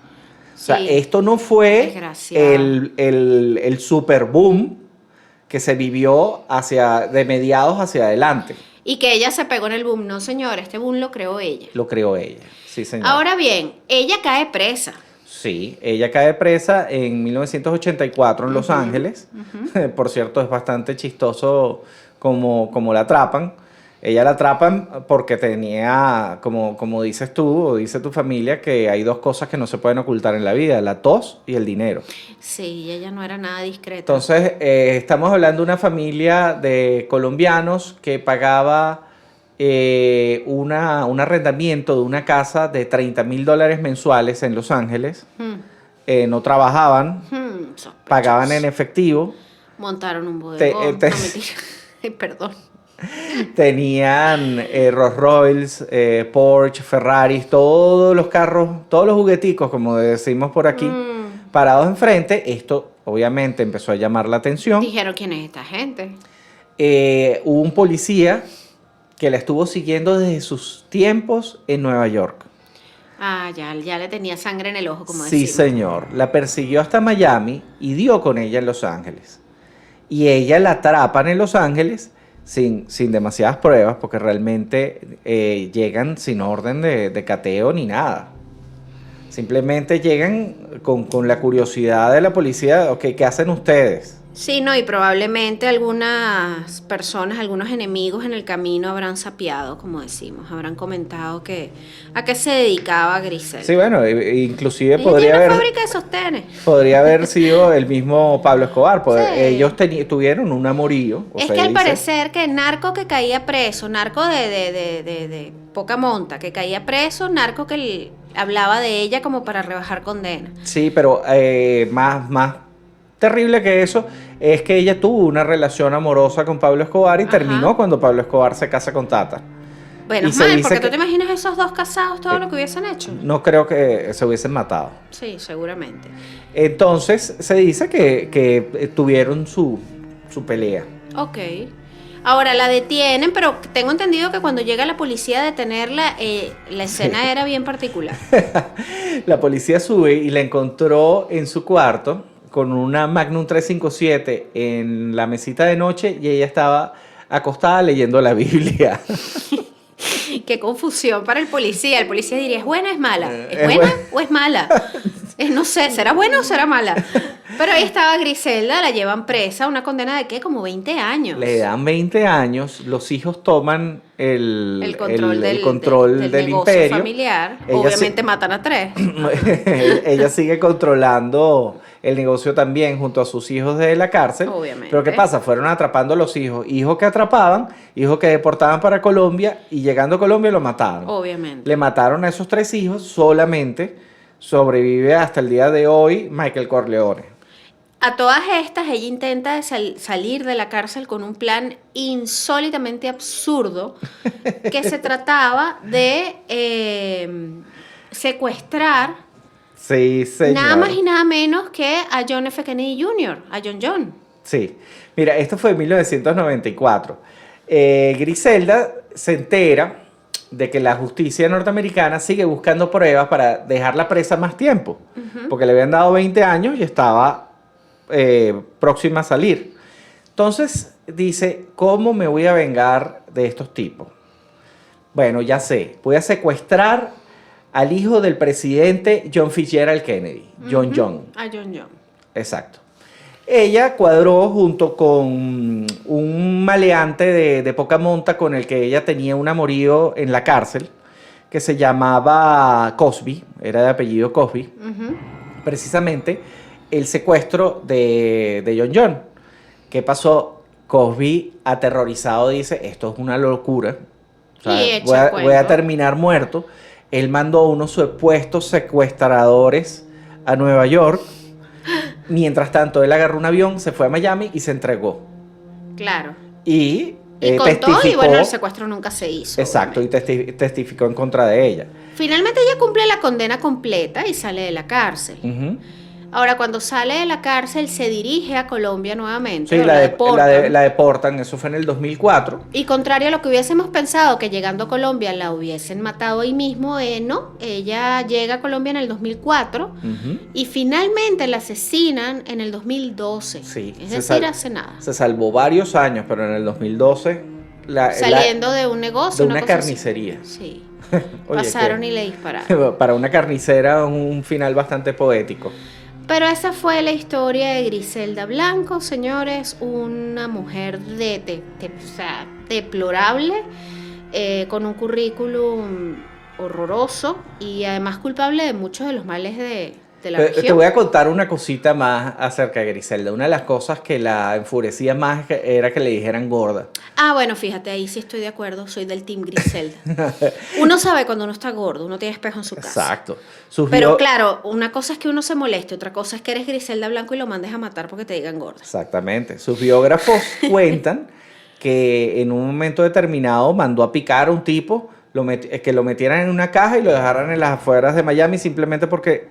[SPEAKER 1] O sea,
[SPEAKER 2] Sí.
[SPEAKER 1] esto no fue
[SPEAKER 2] Desgraciado.
[SPEAKER 1] el super boom que se vivió de mediados hacia adelante.
[SPEAKER 2] Y que ella se pegó en el boom. No, señor, este boom lo creó ella.
[SPEAKER 1] Lo creó ella. Sí, señor.
[SPEAKER 2] Ahora bien, ella cae presa.
[SPEAKER 1] Sí, ella cae presa en 1984 en Los Ángeles. Por cierto, es bastante chistoso como la atrapan. Ella la atrapan porque tenía, como dices tú o dice tu familia, que hay dos cosas que no se pueden ocultar en la vida, la tos y el dinero.
[SPEAKER 2] Sí, ella no era nada discreta.
[SPEAKER 1] Entonces, estamos hablando de una familia de colombianos que pagaba un arrendamiento de una casa de $30,000 mensuales en Los Ángeles. No trabajaban,
[SPEAKER 2] Sospechoso.
[SPEAKER 1] pagaban en efectivo,
[SPEAKER 2] Montaron un bodegón.
[SPEAKER 1] te-
[SPEAKER 2] No, mentira. Ay, perdón.
[SPEAKER 1] tenían Rolls Royce, Porsche, Ferraris, todos los carros, todos los jugueticos, como decimos por aquí, parados enfrente. Esto obviamente empezó a llamar la atención.
[SPEAKER 2] Dijeron, ¿quién es esta gente?
[SPEAKER 1] Hubo un policía que la estuvo siguiendo desde sus tiempos en Nueva York.
[SPEAKER 2] Ah, ya le tenía sangre en el ojo, como
[SPEAKER 1] Sí,
[SPEAKER 2] decimos.
[SPEAKER 1] señor. La persiguió hasta Miami y dio con ella en Los Ángeles. Y ella la atrapan en Los Ángeles sin demasiadas pruebas, porque realmente llegan sin orden de cateo ni nada. Simplemente llegan con la curiosidad de la policía, ok, ¿qué hacen ustedes?
[SPEAKER 2] Sí, no, y probablemente algunas personas, algunos enemigos en el camino habrán sapeado, como decimos, habrán comentado a qué se dedicaba Grisel.
[SPEAKER 1] Sí, bueno, inclusive
[SPEAKER 2] Ella
[SPEAKER 1] podría
[SPEAKER 2] tiene una
[SPEAKER 1] haber...
[SPEAKER 2] fábrica de sostenes.
[SPEAKER 1] Podría haber sido el mismo Pablo Escobar.
[SPEAKER 2] Sí.
[SPEAKER 1] Ellos tuvieron un amorío.
[SPEAKER 2] Es
[SPEAKER 1] se
[SPEAKER 2] que al
[SPEAKER 1] dice.
[SPEAKER 2] parecer que narco que caía preso, narco de poca monta, que caía preso, narco que hablaba de ella como para rebajar condena.
[SPEAKER 1] Sí, pero más terrible que eso es que ella tuvo una relación amorosa con Pablo Escobar y
[SPEAKER 2] Ajá.
[SPEAKER 1] terminó cuando Pablo Escobar se casa con Tata.
[SPEAKER 2] Bueno,
[SPEAKER 1] Y se
[SPEAKER 2] mal,
[SPEAKER 1] dice
[SPEAKER 2] porque
[SPEAKER 1] que-
[SPEAKER 2] tú te imaginas esos dos casados, todo lo que hubiesen hecho.
[SPEAKER 1] No creo que se hubiesen matado.
[SPEAKER 2] Sí, seguramente.
[SPEAKER 1] Entonces se dice que tuvieron su pelea.
[SPEAKER 2] Ok. Ahora la detienen, pero tengo entendido que cuando llega la policía a detenerla, la escena era bien particular.
[SPEAKER 1] La policía sube y la encontró en su cuarto con una Magnum 357 en la mesita de noche y ella estaba acostada leyendo la Biblia.
[SPEAKER 2] Qué confusión para el policía. El policía diría, ¿es buena o es mala? ¿Es
[SPEAKER 1] es
[SPEAKER 2] buena
[SPEAKER 1] buena.
[SPEAKER 2] o es mala? No sé, ¿será buena o será mala? Pero ahí estaba Griselda, la llevan presa, una condena de ¿qué? Como 20 años.
[SPEAKER 1] Le dan 20 años, los hijos toman el
[SPEAKER 2] control del
[SPEAKER 1] del
[SPEAKER 2] negocio
[SPEAKER 1] imperio.
[SPEAKER 2] familiar.
[SPEAKER 1] Ella
[SPEAKER 2] Obviamente matan a 3.
[SPEAKER 1] Ella sigue controlando el negocio también junto a sus hijos de la cárcel.
[SPEAKER 2] Obviamente.
[SPEAKER 1] Pero ¿qué pasa? Fueron atrapando a los hijos. Hijos que atrapaban, hijos que deportaban para Colombia y llegando a Colombia lo mataron.
[SPEAKER 2] Obviamente.
[SPEAKER 1] Le mataron a esos 3 hijos, solamente sobrevive hasta el día de hoy Michael Corleone.
[SPEAKER 2] A todas estas, ella intenta salir de la cárcel con un plan insólitamente absurdo que se trataba de secuestrar
[SPEAKER 1] Sí, señor.
[SPEAKER 2] nada más y nada menos que a John F. Kennedy Jr., a John.
[SPEAKER 1] Sí. Mira, esto fue en 1994. Griselda se entera de que la justicia norteamericana sigue buscando pruebas para dejarla presa más tiempo, porque le habían dado 20 años y estaba próxima a salir. Entonces dice, ¿cómo me voy a vengar de estos tipos? Bueno, ya sé, voy a secuestrar al hijo del presidente John Fitzgerald Kennedy, John.
[SPEAKER 2] A John.
[SPEAKER 1] Exacto. Ella cuadró junto con un maleante de poca monta con el que ella tenía un amorío en la cárcel, que se llamaba Cosby, era de apellido Cosby, precisamente el secuestro de John. ¿Qué pasó? Cosby, aterrorizado, dice, esto es una locura. O sea,
[SPEAKER 2] Y echa el
[SPEAKER 1] voy a
[SPEAKER 2] cuento.
[SPEAKER 1] terminar muerto. Él mandó a unos supuestos secuestradores a Nueva York. Mientras tanto, él agarró un avión, se fue a Miami y se entregó.
[SPEAKER 2] Claro.
[SPEAKER 1] Y,
[SPEAKER 2] Y con todo, y
[SPEAKER 1] testificó.
[SPEAKER 2] bueno, el secuestro nunca se hizo.
[SPEAKER 1] Exacto,
[SPEAKER 2] obviamente.
[SPEAKER 1] y testificó en contra de ella.
[SPEAKER 2] Finalmente ella cumple la condena completa y sale de la cárcel.
[SPEAKER 1] Ujú.
[SPEAKER 2] Ahora, cuando sale de la cárcel, se dirige a Colombia nuevamente.
[SPEAKER 1] Sí,
[SPEAKER 2] o la deportan.
[SPEAKER 1] la deportan, eso fue en el 2004.
[SPEAKER 2] Y contrario a lo que hubiésemos pensado, que llegando a Colombia la hubiesen matado ahí mismo, no. Ella llega a Colombia en el 2004
[SPEAKER 1] Ujú.
[SPEAKER 2] y finalmente la asesinan en el 2012.
[SPEAKER 1] Sí,
[SPEAKER 2] Es decir, hace nada.
[SPEAKER 1] se salvó varios años, pero en el 2012
[SPEAKER 2] Saliendo de un negocio.
[SPEAKER 1] de una
[SPEAKER 2] cosa así.
[SPEAKER 1] carnicería.
[SPEAKER 2] Sí.
[SPEAKER 1] Oye,
[SPEAKER 2] Pasaron y le dispararon.
[SPEAKER 1] para una carnicera un final bastante poético.
[SPEAKER 2] Pero esa fue la historia de Griselda Blanco, señores, una mujer o sea, deplorable, con un currículum horroroso y además culpable de muchos de los males de la región.
[SPEAKER 1] Te voy a contar una cosita más acerca de Griselda. Una de las cosas que la enfurecía más era que le dijeran gorda.
[SPEAKER 2] Ah, bueno, fíjate, ahí sí estoy de acuerdo, soy del team Griselda. Uno sabe cuando uno está gordo, uno tiene espejo en su casa.
[SPEAKER 1] Exacto.
[SPEAKER 2] Pero claro, una cosa es que uno se moleste, otra cosa es que eres Griselda Blanco y lo mandes a matar porque te digan gorda.
[SPEAKER 1] Exactamente. Sus biógrafos cuentan que en un momento determinado mandó a picar a un tipo, que lo metieran en una caja y lo dejaran en las afueras de Miami simplemente porque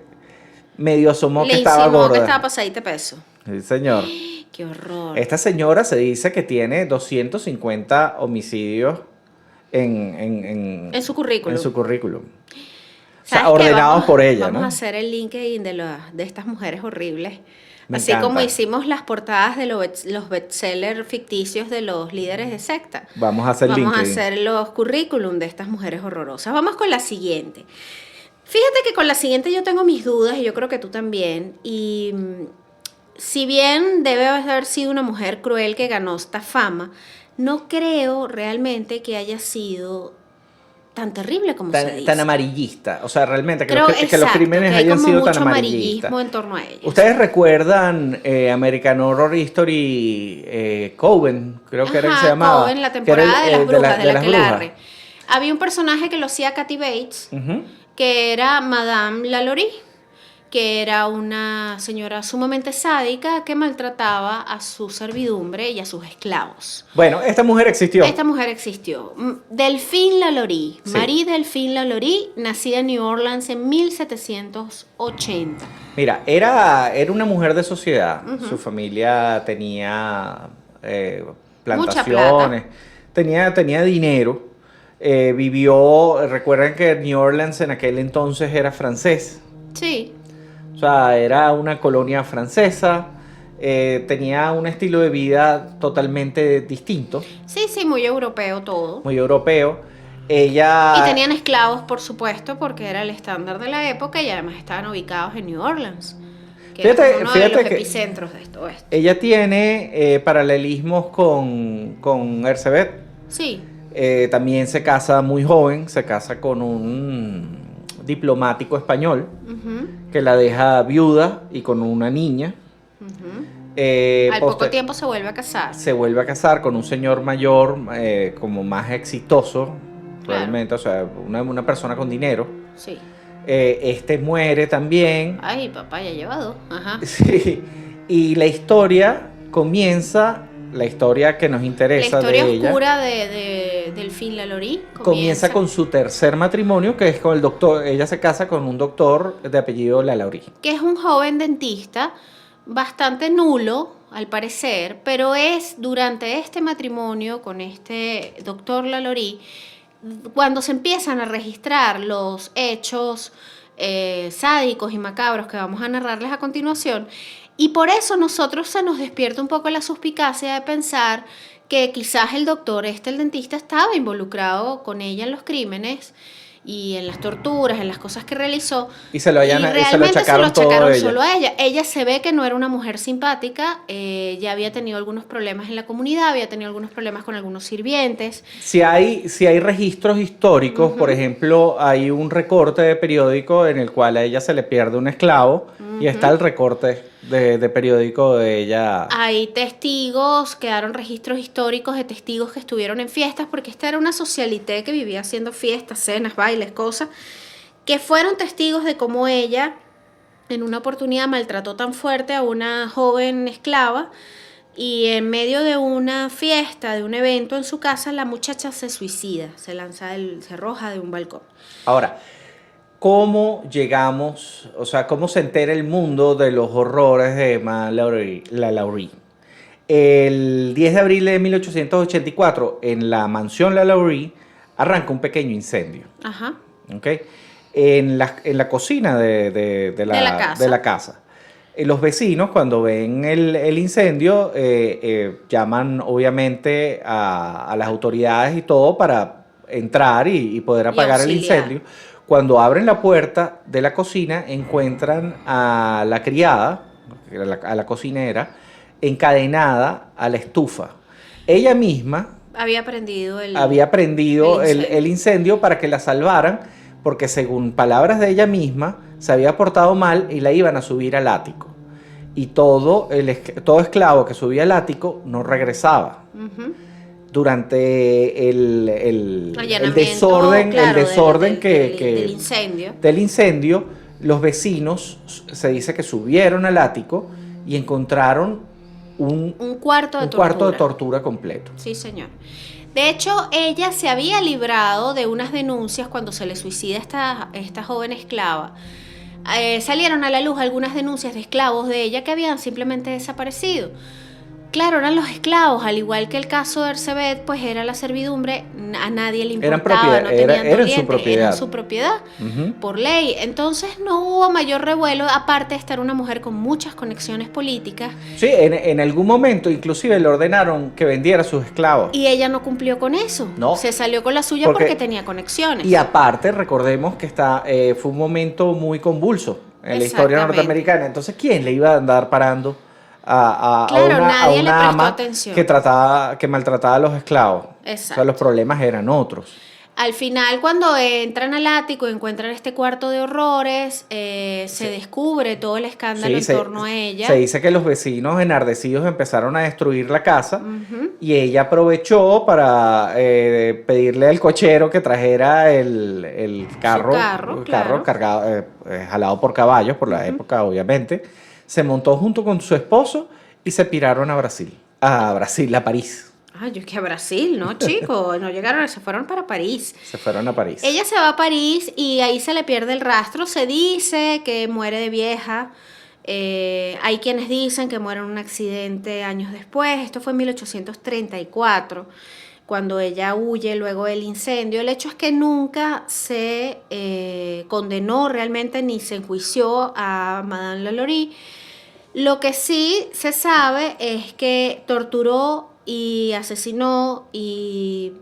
[SPEAKER 1] medio asomó que estaba gorda.
[SPEAKER 2] que estaba pasadita de peso.
[SPEAKER 1] Sí, señor.
[SPEAKER 2] Qué horror.
[SPEAKER 1] Esta señora se dice que tiene 250 homicidios en
[SPEAKER 2] su currículum.
[SPEAKER 1] En su currículum. O
[SPEAKER 2] ¿Sabes
[SPEAKER 1] sea,
[SPEAKER 2] qué?
[SPEAKER 1] ordenados por ella,
[SPEAKER 2] Vamos
[SPEAKER 1] ¿no?
[SPEAKER 2] a hacer el LinkedIn de estas mujeres horribles.
[SPEAKER 1] Me
[SPEAKER 2] Así
[SPEAKER 1] encanta.
[SPEAKER 2] como hicimos las portadas de los bestsellers ficticios de los líderes de secta.
[SPEAKER 1] Vamos a hacer
[SPEAKER 2] Vamos a
[SPEAKER 1] LinkedIn.
[SPEAKER 2] hacer los currículum de estas mujeres horrorosas. Vamos con la siguiente. Fíjate que con la siguiente yo tengo mis dudas y yo creo que tú también. Y si bien debe haber sido una mujer cruel que ganó esta fama, no creo realmente que haya sido tan terrible como se dice.
[SPEAKER 1] Tan amarillista. O sea, realmente que,
[SPEAKER 2] Creo,
[SPEAKER 1] que los
[SPEAKER 2] exacto,
[SPEAKER 1] crímenes
[SPEAKER 2] que hay
[SPEAKER 1] hayan
[SPEAKER 2] como
[SPEAKER 1] sido
[SPEAKER 2] mucho
[SPEAKER 1] tan amarillistas.
[SPEAKER 2] amarillismo en torno a ella.
[SPEAKER 1] ¿Ustedes recuerdan American Horror Story Coven? Creo que era que se llamaba.
[SPEAKER 2] Coven, la
[SPEAKER 1] Que era
[SPEAKER 2] temporada de las brujas, de la
[SPEAKER 1] las
[SPEAKER 2] Aquelarre. Había un personaje que lo hacía Kathy Bates,
[SPEAKER 1] Ujú.
[SPEAKER 2] que era Madame Lalaurie, que era una señora sumamente sádica que maltrataba a su servidumbre y a sus esclavos.
[SPEAKER 1] Bueno, esta mujer existió.
[SPEAKER 2] Esta mujer existió. Delphine Lalaurie,
[SPEAKER 1] Sí.
[SPEAKER 2] Marie Delphine Lalaurie, nacida en New Orleans en 1780.
[SPEAKER 1] Mira, era una mujer de sociedad. Su familia tenía plantaciones, tenía dinero. Vivió, recuerden que New Orleans en aquel entonces era francés.
[SPEAKER 2] Sí.
[SPEAKER 1] O sea, era una colonia francesa. Tenía un estilo de vida totalmente distinto,
[SPEAKER 2] Sí, muy europeo todo.
[SPEAKER 1] muy europeo. Ella...
[SPEAKER 2] Y tenían esclavos, por supuesto, porque era el estándar de la época y además estaban ubicados en New Orleans, que era como uno de los epicentros de todo esto.
[SPEAKER 1] Ella tiene paralelismos con Erzsébet.
[SPEAKER 2] Sí,
[SPEAKER 1] También se casa muy joven, se casa con un diplomático español
[SPEAKER 2] ujú,
[SPEAKER 1] que la deja viuda y con una niña.
[SPEAKER 2] ujú. Al
[SPEAKER 1] Poste-
[SPEAKER 2] poco tiempo se vuelve a casar.
[SPEAKER 1] Se vuelve a casar con un señor mayor, como más exitoso,
[SPEAKER 2] Claro.
[SPEAKER 1] realmente, o sea, una persona con dinero.
[SPEAKER 2] Sí.
[SPEAKER 1] Este muere también.
[SPEAKER 2] Ay, papá, ya lleva dos. Ajá.
[SPEAKER 1] Sí, y la historia comienza, la historia que nos
[SPEAKER 2] La
[SPEAKER 1] interesa
[SPEAKER 2] historia
[SPEAKER 1] de ella,
[SPEAKER 2] oscura de Delphine Lalaurie
[SPEAKER 1] comienza con su tercer matrimonio, que es con el doctor. Ella se casa con un doctor de apellido Lalaurie.
[SPEAKER 2] que es un joven dentista bastante nulo, al parecer, pero es durante este matrimonio con este doctor Lalaurie cuando se empiezan a registrar los hechos sádicos y macabros que vamos a narrarles a continuación, y por eso nosotros se nos despierta un poco la suspicacia de pensar que quizás el doctor, el dentista, estaba involucrado con ella en los crímenes y en las torturas, en las cosas que realizó.
[SPEAKER 1] Y se lo
[SPEAKER 2] realmente
[SPEAKER 1] achacaron todo a ella.
[SPEAKER 2] solo a ella. Ella se ve que no era una mujer simpática, ya había tenido algunos problemas en la comunidad, había tenido algunos problemas con algunos sirvientes.
[SPEAKER 1] Si hay registros históricos, por ejemplo, hay un recorte de periódico en el cual a ella se le pierde un esclavo y está el recorte de periódico de ella.
[SPEAKER 2] Hay testigos, quedaron registros históricos de testigos que estuvieron en fiestas, porque esta era una socialité que vivía haciendo fiestas, cenas, bailes, cosas, que fueron testigos de cómo ella en una oportunidad maltrató tan fuerte a una joven esclava y en medio de una fiesta, de un evento en su casa, la muchacha se suicida, se arroja de un balcón.
[SPEAKER 1] Ahora, cómo llegamos, o sea, cómo se entera el mundo de los horrores de Madame Lalaurie. El 10 de abril de 1884, en la mansión Lalaurie, arranca un pequeño incendio.
[SPEAKER 2] Ajá.
[SPEAKER 1] ¿Ok? En la cocina de la casa. Los vecinos, cuando ven el incendio, llaman obviamente a las autoridades y todo para entrar y poder apagar el incendio. Cuando abren la puerta de la cocina, encuentran a la criada, a la cocinera, encadenada a la estufa. Ella misma
[SPEAKER 2] había prendido
[SPEAKER 1] el incendio para que la salvaran, porque según palabras de ella misma, se había portado mal y la iban a subir al ático. Y todo esclavo que subía al ático no regresaba. Uh-huh. Durante el desorden,
[SPEAKER 2] claro,
[SPEAKER 1] del incendio, los vecinos se dice que subieron al ático y encontraron un cuarto de tortura completo.
[SPEAKER 2] Sí, señor. De hecho, ella se había librado de unas denuncias cuando se le suicida esta joven esclava. Salieron a la luz algunas denuncias de esclavos de ella que habían simplemente desaparecido. Claro, eran los esclavos, al igual que el caso de Ersebet, pues era la servidumbre, a nadie le importaba, eran su propiedad, uh-huh, por ley. Entonces no hubo mayor revuelo, aparte de estar una mujer con muchas conexiones políticas.
[SPEAKER 1] Sí, en algún momento inclusive le ordenaron que vendiera a sus esclavos.
[SPEAKER 2] Y ella no cumplió con eso,
[SPEAKER 1] no,
[SPEAKER 2] se salió con la suya porque tenía conexiones.
[SPEAKER 1] Y aparte, recordemos que fue un momento muy convulso en la historia norteamericana, entonces ¿quién le iba a andar parando a una ama que maltrataba a los esclavos?
[SPEAKER 2] Exacto.
[SPEAKER 1] O sea, los problemas eran otros.
[SPEAKER 2] Al final, cuando entran al ático y encuentran este cuarto de horrores, se descubre todo el escándalo en torno a ella.
[SPEAKER 1] Se dice que los vecinos enardecidos empezaron a destruir la casa, uh-huh, y ella aprovechó para pedirle al cochero que trajera el carro cargado, jalado por caballos, por la, uh-huh, época obviamente. Se montó junto con su esposo y se piraron a París.
[SPEAKER 2] Yo es que a Brasil, ¿no, chicos? No llegaron, se fueron para París.
[SPEAKER 1] Se fueron a París.
[SPEAKER 2] Ella se va a París y ahí se le pierde el rastro. Se dice que muere de vieja. Hay quienes dicen que muere en un accidente años después. Esto fue en 1834, cuando ella huye luego del incendio. El hecho es que nunca se condenó realmente ni se enjuició a Madame Lalaurie. Lo que sí se sabe es que torturó y asesinó y,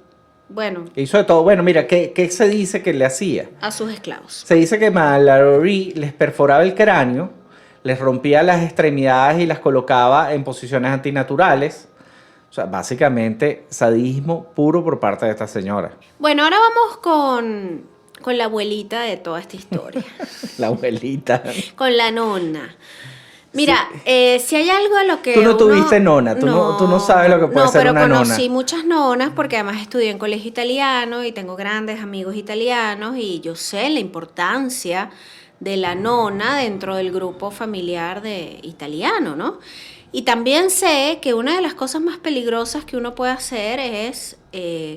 [SPEAKER 2] bueno...
[SPEAKER 1] hizo de todo. Bueno, mira, ¿qué se dice que le hacía?
[SPEAKER 2] A sus esclavos.
[SPEAKER 1] Se dice que Madame Lalaurie les perforaba el cráneo, les rompía las extremidades y las colocaba en posiciones antinaturales. O sea, básicamente sadismo puro por parte de esta señora.
[SPEAKER 2] Bueno, ahora vamos con la abuelita de toda esta historia.
[SPEAKER 1] La abuelita.
[SPEAKER 2] Con la nona. Mira, sí. Si hay algo a lo que
[SPEAKER 1] tú no tuviste nona, tú no sabes lo que puede ser una nona.
[SPEAKER 2] No, pero conocí muchas nonas porque además estudié en colegio italiano y tengo grandes amigos italianos y yo sé la importancia de la nona dentro del grupo familiar de italiano, ¿no? Y también sé que una de las cosas más peligrosas que uno puede hacer es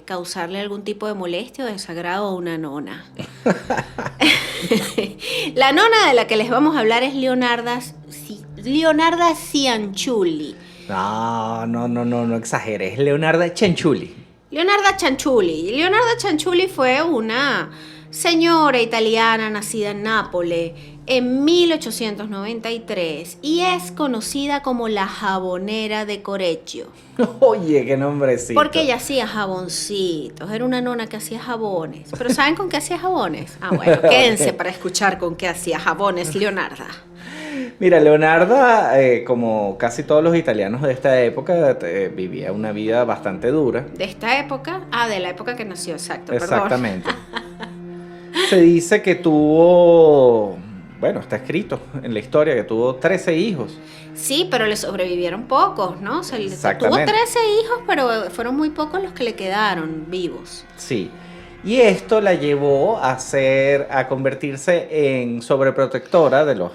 [SPEAKER 2] causarle algún tipo de molestia o desagrado a una nona. La nona de la que les vamos a hablar es Leonarda Cianciulli.
[SPEAKER 1] No exageres, Leonarda Cianciulli.
[SPEAKER 2] Leonarda Cianciulli fue una señora italiana nacida en Nápoles en 1893 y es conocida como la jabonera de Correggio.
[SPEAKER 1] Oye, qué nombrecito.
[SPEAKER 2] Porque ella hacía jaboncitos, era una nona que hacía jabones. ¿Pero saben con qué hacía jabones? Bueno, quédense para escuchar con qué hacía jabones Leonarda.
[SPEAKER 1] Mira, Leonarda, como casi todos los italianos de esta época, vivía una vida bastante dura.
[SPEAKER 2] ¿De esta época? De la época que nació, exacto.
[SPEAKER 1] Exactamente. Se dice que tuvo, bueno, está escrito en la historia que tuvo 13 hijos.
[SPEAKER 2] Sí, pero le sobrevivieron pocos, ¿no? Tuvo 13 hijos, pero fueron muy pocos los que le quedaron vivos.
[SPEAKER 1] Sí. Y esto la llevó a convertirse en sobreprotectora de los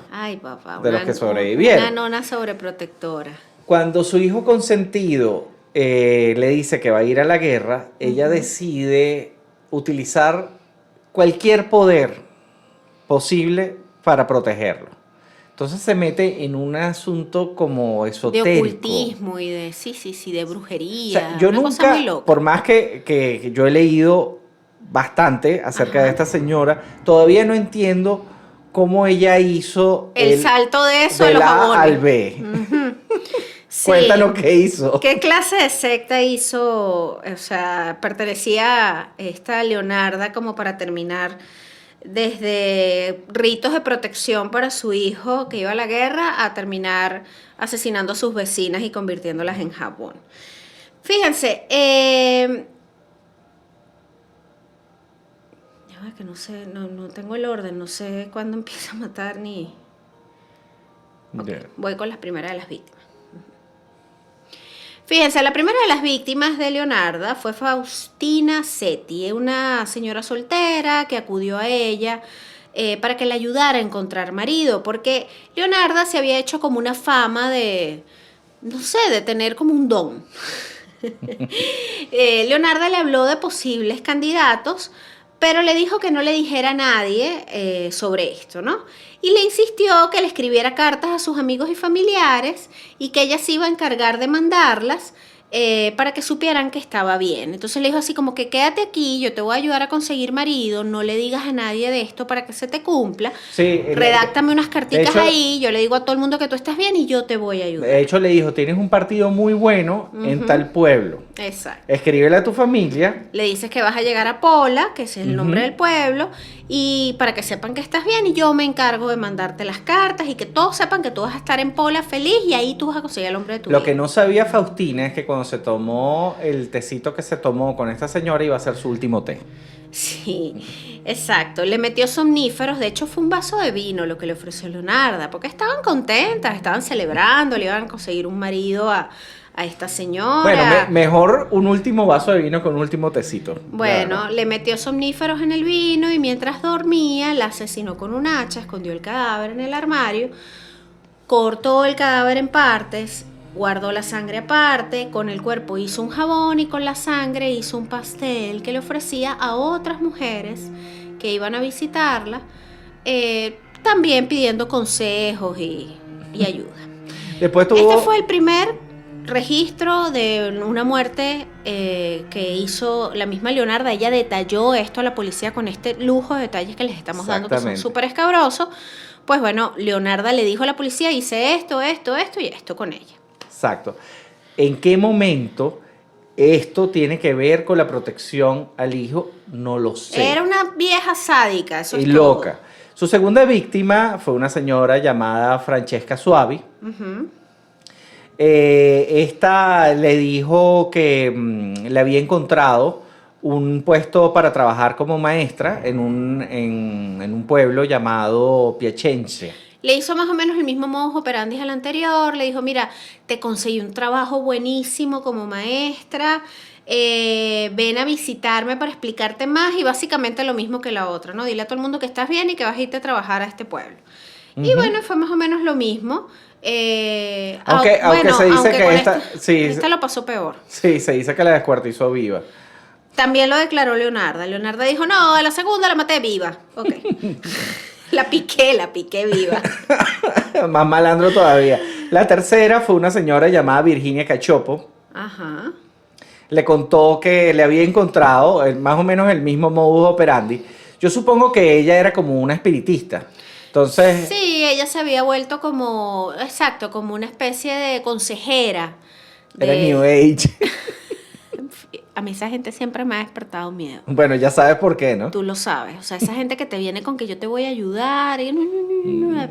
[SPEAKER 1] que sobrevivieron.
[SPEAKER 2] Una nona sobreprotectora.
[SPEAKER 1] Cuando su hijo consentido le dice que va a ir a la guerra, ella decide utilizar cualquier poder posible para protegerlo. Entonces se mete en un asunto como esotérico.
[SPEAKER 2] De ocultismo y de, sí, de brujería.
[SPEAKER 1] O sea, yo
[SPEAKER 2] una cosa
[SPEAKER 1] nunca,
[SPEAKER 2] muy loca.
[SPEAKER 1] por más que yo he leído bastante acerca de esta señora, todavía no entiendo cómo ella hizo
[SPEAKER 2] el salto de eso a
[SPEAKER 1] de
[SPEAKER 2] los
[SPEAKER 1] la A
[SPEAKER 2] jabones.
[SPEAKER 1] al B.
[SPEAKER 2] Sí.
[SPEAKER 1] Cuéntanos qué hizo.
[SPEAKER 2] ¿Qué clase de secta hizo? O sea, pertenecía esta Leonarda como para terminar desde ritos de protección para su hijo que iba a la guerra a terminar asesinando a sus vecinas y convirtiéndolas en jabón. Fíjense, ya va que no sé, no tengo el orden, no sé cuándo empieza a matar ni... Ok, voy con las primeras de las víctimas. Fíjense, la primera de las víctimas de Leonarda fue Faustina Setti, una señora soltera que acudió a ella para que la ayudara a encontrar marido, porque Leonarda se había hecho como una fama de, no sé, de tener como un don. Leonarda le habló de posibles candidatos, pero le dijo que no le dijera a nadie sobre esto, ¿no? Y le insistió que le escribiera cartas a sus amigos y familiares y que ella se iba a encargar de mandarlas para que supieran que estaba bien. Entonces le dijo así como que quédate aquí, yo te voy a ayudar a conseguir marido, no le digas a nadie de esto para que se te cumpla.
[SPEAKER 1] Sí,
[SPEAKER 2] redáctame unas carticas
[SPEAKER 1] hecho,
[SPEAKER 2] ahí, yo le digo a todo el mundo que tú estás bien y yo te voy a ayudar.
[SPEAKER 1] De hecho le dijo, tienes un partido muy bueno en tal pueblo.
[SPEAKER 2] Exacto.
[SPEAKER 1] Escríbele a tu familia.
[SPEAKER 2] Le dices que vas a llegar a Pola, que ese es el nombre del pueblo, y para que sepan que estás bien y yo me encargo de mandarte las cartas y que todos sepan que tú vas a estar en Pola feliz y ahí tú vas a conseguir al hombre de tu vida.
[SPEAKER 1] Lo que no sabía Faustina es que cuando se tomó el tecito que se tomó con esta señora iba a ser su último té.
[SPEAKER 2] Sí, exacto. Le metió somníferos. De hecho, fue un vaso de vino lo que le ofreció Leonarda, porque estaban contentas, estaban celebrando, le iban a conseguir un marido a esta señora.
[SPEAKER 1] Bueno, mejor un último vaso de vino con un último tecito.
[SPEAKER 2] Bueno,
[SPEAKER 1] claro.
[SPEAKER 2] Le metió somníferos en el vino y mientras dormía la asesinó con un hacha, escondió el cadáver en el armario, cortó el cadáver en partes, guardó la sangre aparte, con el cuerpo hizo un jabón y con la sangre hizo un pastel que le ofrecía a otras mujeres que iban a visitarla, también pidiendo consejos y ayuda.
[SPEAKER 1] Después tuvo...
[SPEAKER 2] Este fue el primer registro de una muerte que hizo la misma Leonarda. Ella detalló esto a la policía con este lujo de detalles que les estamos dando, que son súper escabrosos. Pues bueno, Leonarda le dijo a la policía, hice esto y esto con ella.
[SPEAKER 1] Exacto. ¿En qué momento esto tiene que ver con la protección al hijo? No lo sé.
[SPEAKER 2] Era una vieja sádica, eso
[SPEAKER 1] y
[SPEAKER 2] es
[SPEAKER 1] loca.
[SPEAKER 2] todo.
[SPEAKER 1] Su segunda víctima fue una señora llamada Francesca Suavi. Esta le dijo que le había encontrado un puesto para trabajar como maestra en un pueblo llamado Piacenza.
[SPEAKER 2] Le hizo más o menos el mismo modus operandi al anterior. Le dijo, mira, te conseguí un trabajo buenísimo como maestra, ven a visitarme para explicarte más, y básicamente lo mismo que la otra, ¿no? Dile a todo el mundo que estás bien y que vas a irte a trabajar a este pueblo. Y bueno, fue más o menos lo mismo.
[SPEAKER 1] Aunque se dice que
[SPEAKER 2] esta lo pasó peor.
[SPEAKER 1] Sí, se dice que la descuartizó viva.
[SPEAKER 2] También lo declaró Leonarda. Leonarda dijo, no, a la segunda la maté viva. Ok. La piqué viva.
[SPEAKER 1] Más malandro todavía. La tercera fue una señora llamada Virginia Cachopo.
[SPEAKER 2] Ajá.
[SPEAKER 1] Le contó que le había encontrado más o menos el mismo modus operandi. Yo supongo que ella era como una espiritista. Entonces...
[SPEAKER 2] Sí, ella se había vuelto como una especie de consejera.
[SPEAKER 1] Era New Age.
[SPEAKER 2] A mí esa gente siempre me ha despertado miedo.
[SPEAKER 1] Bueno, ya sabes por qué, ¿no?
[SPEAKER 2] Tú lo sabes. O sea, esa gente que te viene con que yo te voy a ayudar. Y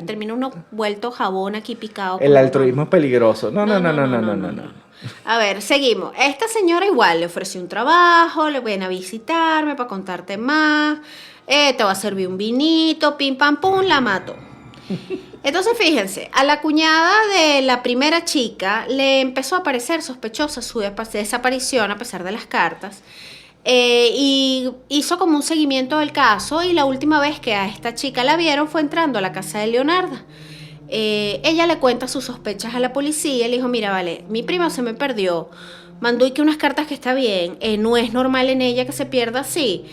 [SPEAKER 2] termina uno vuelto jabón aquí picado.
[SPEAKER 1] El altruismo es peligroso. No.
[SPEAKER 2] A ver, seguimos. Esta señora igual le ofreció un trabajo, le ven a visitarme para contarte más. Te va a servir un vinito, pim pam pum, la mato. Entonces fíjense, a la cuñada de la primera chica le empezó a parecer sospechosa su desaparición a pesar de las cartas, y hizo como un seguimiento del caso, y la última vez que a esta chica la vieron fue entrando a la casa de Leonarda. Ella le cuenta sus sospechas a la policía y le dijo, mira, vale, mi prima se me perdió, mandó y que unas cartas que está bien, no es normal en ella que se pierda así.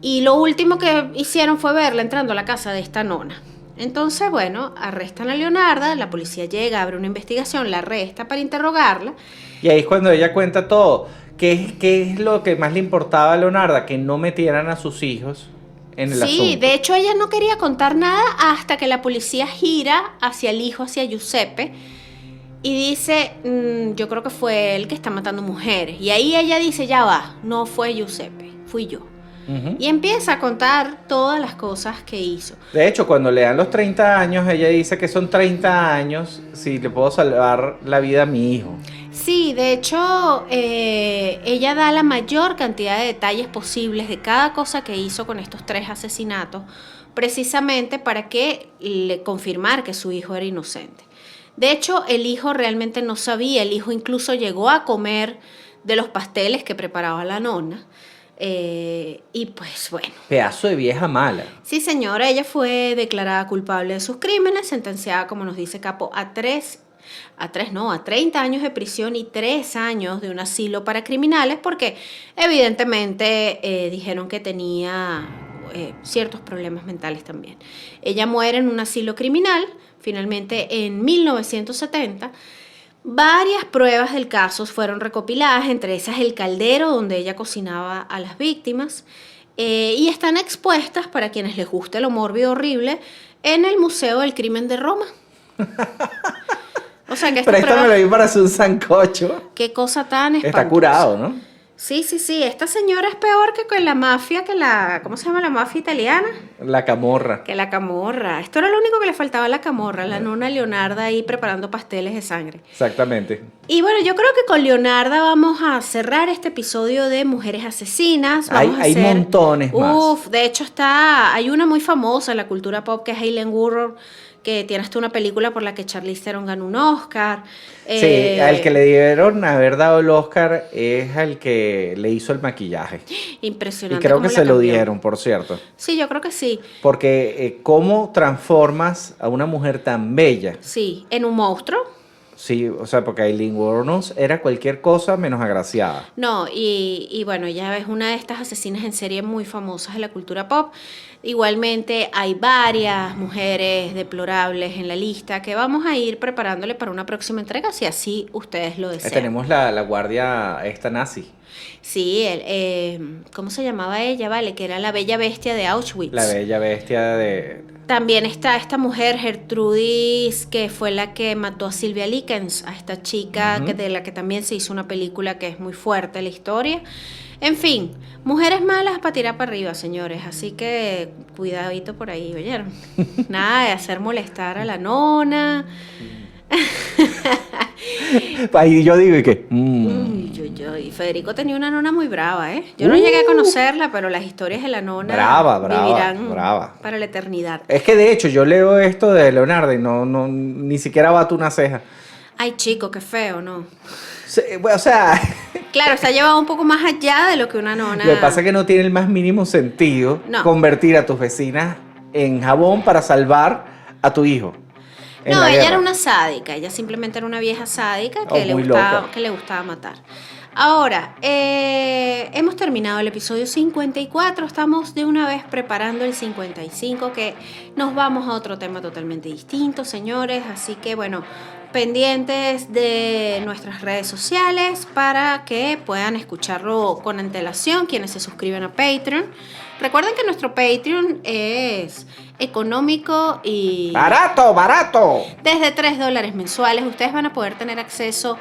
[SPEAKER 2] Y lo último que hicieron fue verla entrando a la casa de esta nona. Entonces, bueno, arrestan a Leonarda, la policía llega, abre una investigación, la arresta para interrogarla.
[SPEAKER 1] Y ahí es cuando ella cuenta todo. ¿Qué es lo que más le importaba a Leonarda? Que no metieran a sus hijos en el asunto.
[SPEAKER 2] Sí, de hecho ella no quería contar nada hasta que la policía gira hacia el hijo, hacia Giuseppe, y dice, yo creo que fue él que está matando mujeres. Y ahí ella dice, ya va, no fue Giuseppe, fui yo.
[SPEAKER 1] Ujú.
[SPEAKER 2] Y empieza a contar todas las cosas que hizo.
[SPEAKER 1] De hecho, cuando le dan los 30 años, ella dice que son 30 años si le puedo salvar la vida a mi hijo.
[SPEAKER 2] Sí, de hecho, ella da la mayor cantidad de detalles posibles de cada cosa que hizo con estos 3 asesinatos, precisamente para que le confirmar que su hijo era inocente. De hecho, el hijo realmente no sabía, el hijo incluso llegó a comer de los pasteles que preparaba la nona. Y pues bueno.
[SPEAKER 1] Pedazo de vieja mala.
[SPEAKER 2] Sí, señora, ella fue declarada culpable de sus crímenes, sentenciada, como nos dice Capo, a 30 años de prisión y 3 años de un asilo para criminales, porque evidentemente dijeron que tenía ciertos problemas mentales también. Ella muere en un asilo criminal, finalmente en 1970. Varias pruebas del caso fueron recopiladas, entre esas el caldero donde ella cocinaba a las víctimas, y están expuestas, para quienes les guste lo mórbido horrible, en el Museo del Crimen de Roma. O sea que esta
[SPEAKER 1] Préstamelo
[SPEAKER 2] prueba,
[SPEAKER 1] ahí para hacer un sancocho.
[SPEAKER 2] qué cosa tan espantosa.
[SPEAKER 1] Está curado, ¿no?
[SPEAKER 2] Sí, esta señora es peor que con la mafia, ¿cómo se llama la mafia italiana?
[SPEAKER 1] La camorra.
[SPEAKER 2] Que la camorra. Esto era lo único que le faltaba a la camorra, la nona Leonarda ahí preparando pasteles de sangre.
[SPEAKER 1] Exactamente.
[SPEAKER 2] Y bueno, yo creo que con Leonarda vamos a cerrar este episodio de Mujeres Asesinas.
[SPEAKER 1] Hay montones más.
[SPEAKER 2] De hecho hay una muy famosa en la cultura pop que es Eileen Wuornos, que tiene hasta una película por la que Charlize Theron ganó un Oscar.
[SPEAKER 1] Sí, al que le dieron haber dado el Oscar es al que le hizo el maquillaje. Y
[SPEAKER 2] Impresionante.
[SPEAKER 1] creo
[SPEAKER 2] cómo
[SPEAKER 1] que
[SPEAKER 2] la
[SPEAKER 1] se lo
[SPEAKER 2] cambió.
[SPEAKER 1] dieron, por cierto.
[SPEAKER 2] Sí, yo creo que sí.
[SPEAKER 1] Porque ¿cómo transformas a una mujer tan bella?
[SPEAKER 2] Sí, en un monstruo.
[SPEAKER 1] Sí, o sea, porque Eileen Wuornos era cualquier cosa menos agraciada.
[SPEAKER 2] No, y bueno, ella es una de estas asesinas en serie muy famosas de la cultura pop. Igualmente hay varias mujeres deplorables en la lista que vamos a ir preparándole para una próxima entrega, si así ustedes lo desean.
[SPEAKER 1] Tenemos la guardia esta nazi,
[SPEAKER 2] Sí, ¿cómo se llamaba ella? Vale, que era la bella bestia de Auschwitz.
[SPEAKER 1] la bella bestia de...
[SPEAKER 2] También está esta mujer, Gertrudis, que fue la que mató a Sylvia Likens, a esta chica de la que también se hizo una película que es muy fuerte la historia. En fin, mujeres malas para tirar para arriba, señores. Así que cuidadito por ahí, ¿oyeron? Nada de hacer molestar a la nona.
[SPEAKER 1] Ahí yo digo y que...
[SPEAKER 2] Y Federico tenía una nona muy brava, ¿eh? Yo no llegué a conocerla, pero las historias de la nona
[SPEAKER 1] Brava,
[SPEAKER 2] vivirán
[SPEAKER 1] brava.
[SPEAKER 2] para la eternidad.
[SPEAKER 1] Es que de hecho yo leo esto de Leonardo y no, ni siquiera bato una ceja.
[SPEAKER 2] Ay, chico, qué feo, ¿no?
[SPEAKER 1] O sea,
[SPEAKER 2] Claro, está llevado un poco más allá de lo que una nona...
[SPEAKER 1] lo que pasa es que no tiene el más mínimo sentido
[SPEAKER 2] No.
[SPEAKER 1] convertir a tus vecinas en jabón para salvar a tu hijo. en
[SPEAKER 2] No,
[SPEAKER 1] la
[SPEAKER 2] ella
[SPEAKER 1] guerra.
[SPEAKER 2] era una sádica, ella simplemente era una vieja sádica
[SPEAKER 1] Oh,
[SPEAKER 2] que,
[SPEAKER 1] muy loca.
[SPEAKER 2] le gustaba matar. Ahora, hemos terminado el episodio 54, estamos de una vez preparando el 55, que nos vamos a otro tema totalmente distinto, señores, así que bueno, pendientes de nuestras redes sociales para que puedan escucharlo con antelación quienes se suscriben a Patreon. Recuerden que nuestro Patreon es económico y...
[SPEAKER 1] ¡Barato!
[SPEAKER 2] Desde $3 mensuales ustedes van a poder tener acceso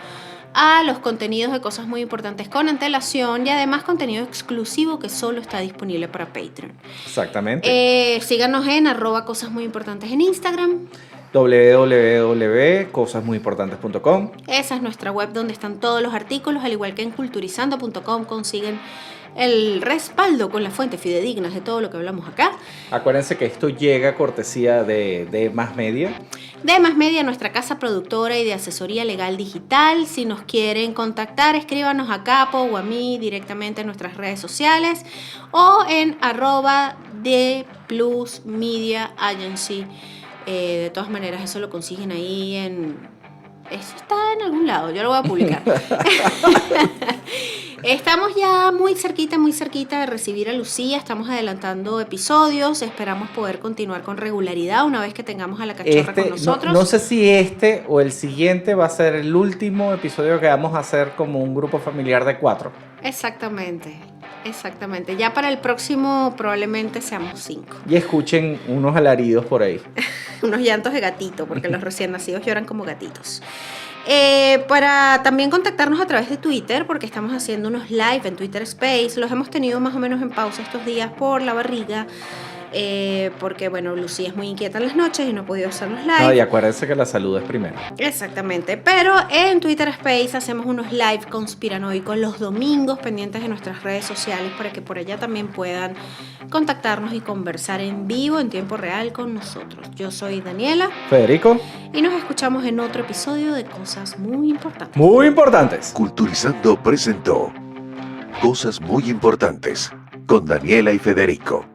[SPEAKER 2] a los contenidos de cosas muy importantes con antelación y además contenido exclusivo que solo está disponible para Patreon.
[SPEAKER 1] Exactamente.
[SPEAKER 2] Síganos en @cosasmuyimportantes en Instagram.
[SPEAKER 1] www.cosasmuyimportantes.com.
[SPEAKER 2] Esa es nuestra web donde están todos los artículos, al igual que en culturizando.com consiguen el respaldo con las fuentes fidedignas de todo lo que hablamos acá.
[SPEAKER 1] Acuérdense que esto llega cortesía de Más Media.
[SPEAKER 2] De Más Media, nuestra casa productora y de asesoría legal digital. Si nos quieren contactar, escríbanos a Capo o a mí directamente en nuestras redes sociales o en @D+Media Agency. De todas maneras, eso lo consiguen ahí eso está en algún lado, yo lo voy a publicar. Estamos ya muy cerquita de recibir a Lucía. Estamos adelantando episodios. Esperamos poder continuar con regularidad una vez que tengamos a la cachorra con nosotros.
[SPEAKER 1] No sé si este o el siguiente va a ser el último episodio que vamos a hacer como un grupo familiar de 4.
[SPEAKER 2] Exactamente. Ya para el próximo probablemente seamos 5.
[SPEAKER 1] Y escuchen unos alaridos por ahí.
[SPEAKER 2] Unos llantos de gatito, porque los recién nacidos lloran como gatitos. Para también contactarnos a través de Twitter, porque estamos haciendo unos live en Twitter Space. Los hemos tenido más o menos en pausa estos días por la barriga. Porque bueno, Lucía es muy inquieta en las noches y no ha podido hacer los live.
[SPEAKER 1] No, y acuérdense que la salud es primero.
[SPEAKER 2] Exactamente, pero en Twitter Space hacemos unos live conspiranoicos los domingos pendientes de nuestras redes sociales para que por allá también puedan contactarnos y conversar en vivo, en tiempo real con nosotros. Yo soy Daniela.
[SPEAKER 1] Federico.
[SPEAKER 2] Y nos escuchamos en otro episodio de Cosas Muy Importantes.
[SPEAKER 1] Muy importantes.
[SPEAKER 3] Culturizando presentó Cosas Muy Importantes con Daniela y Federico.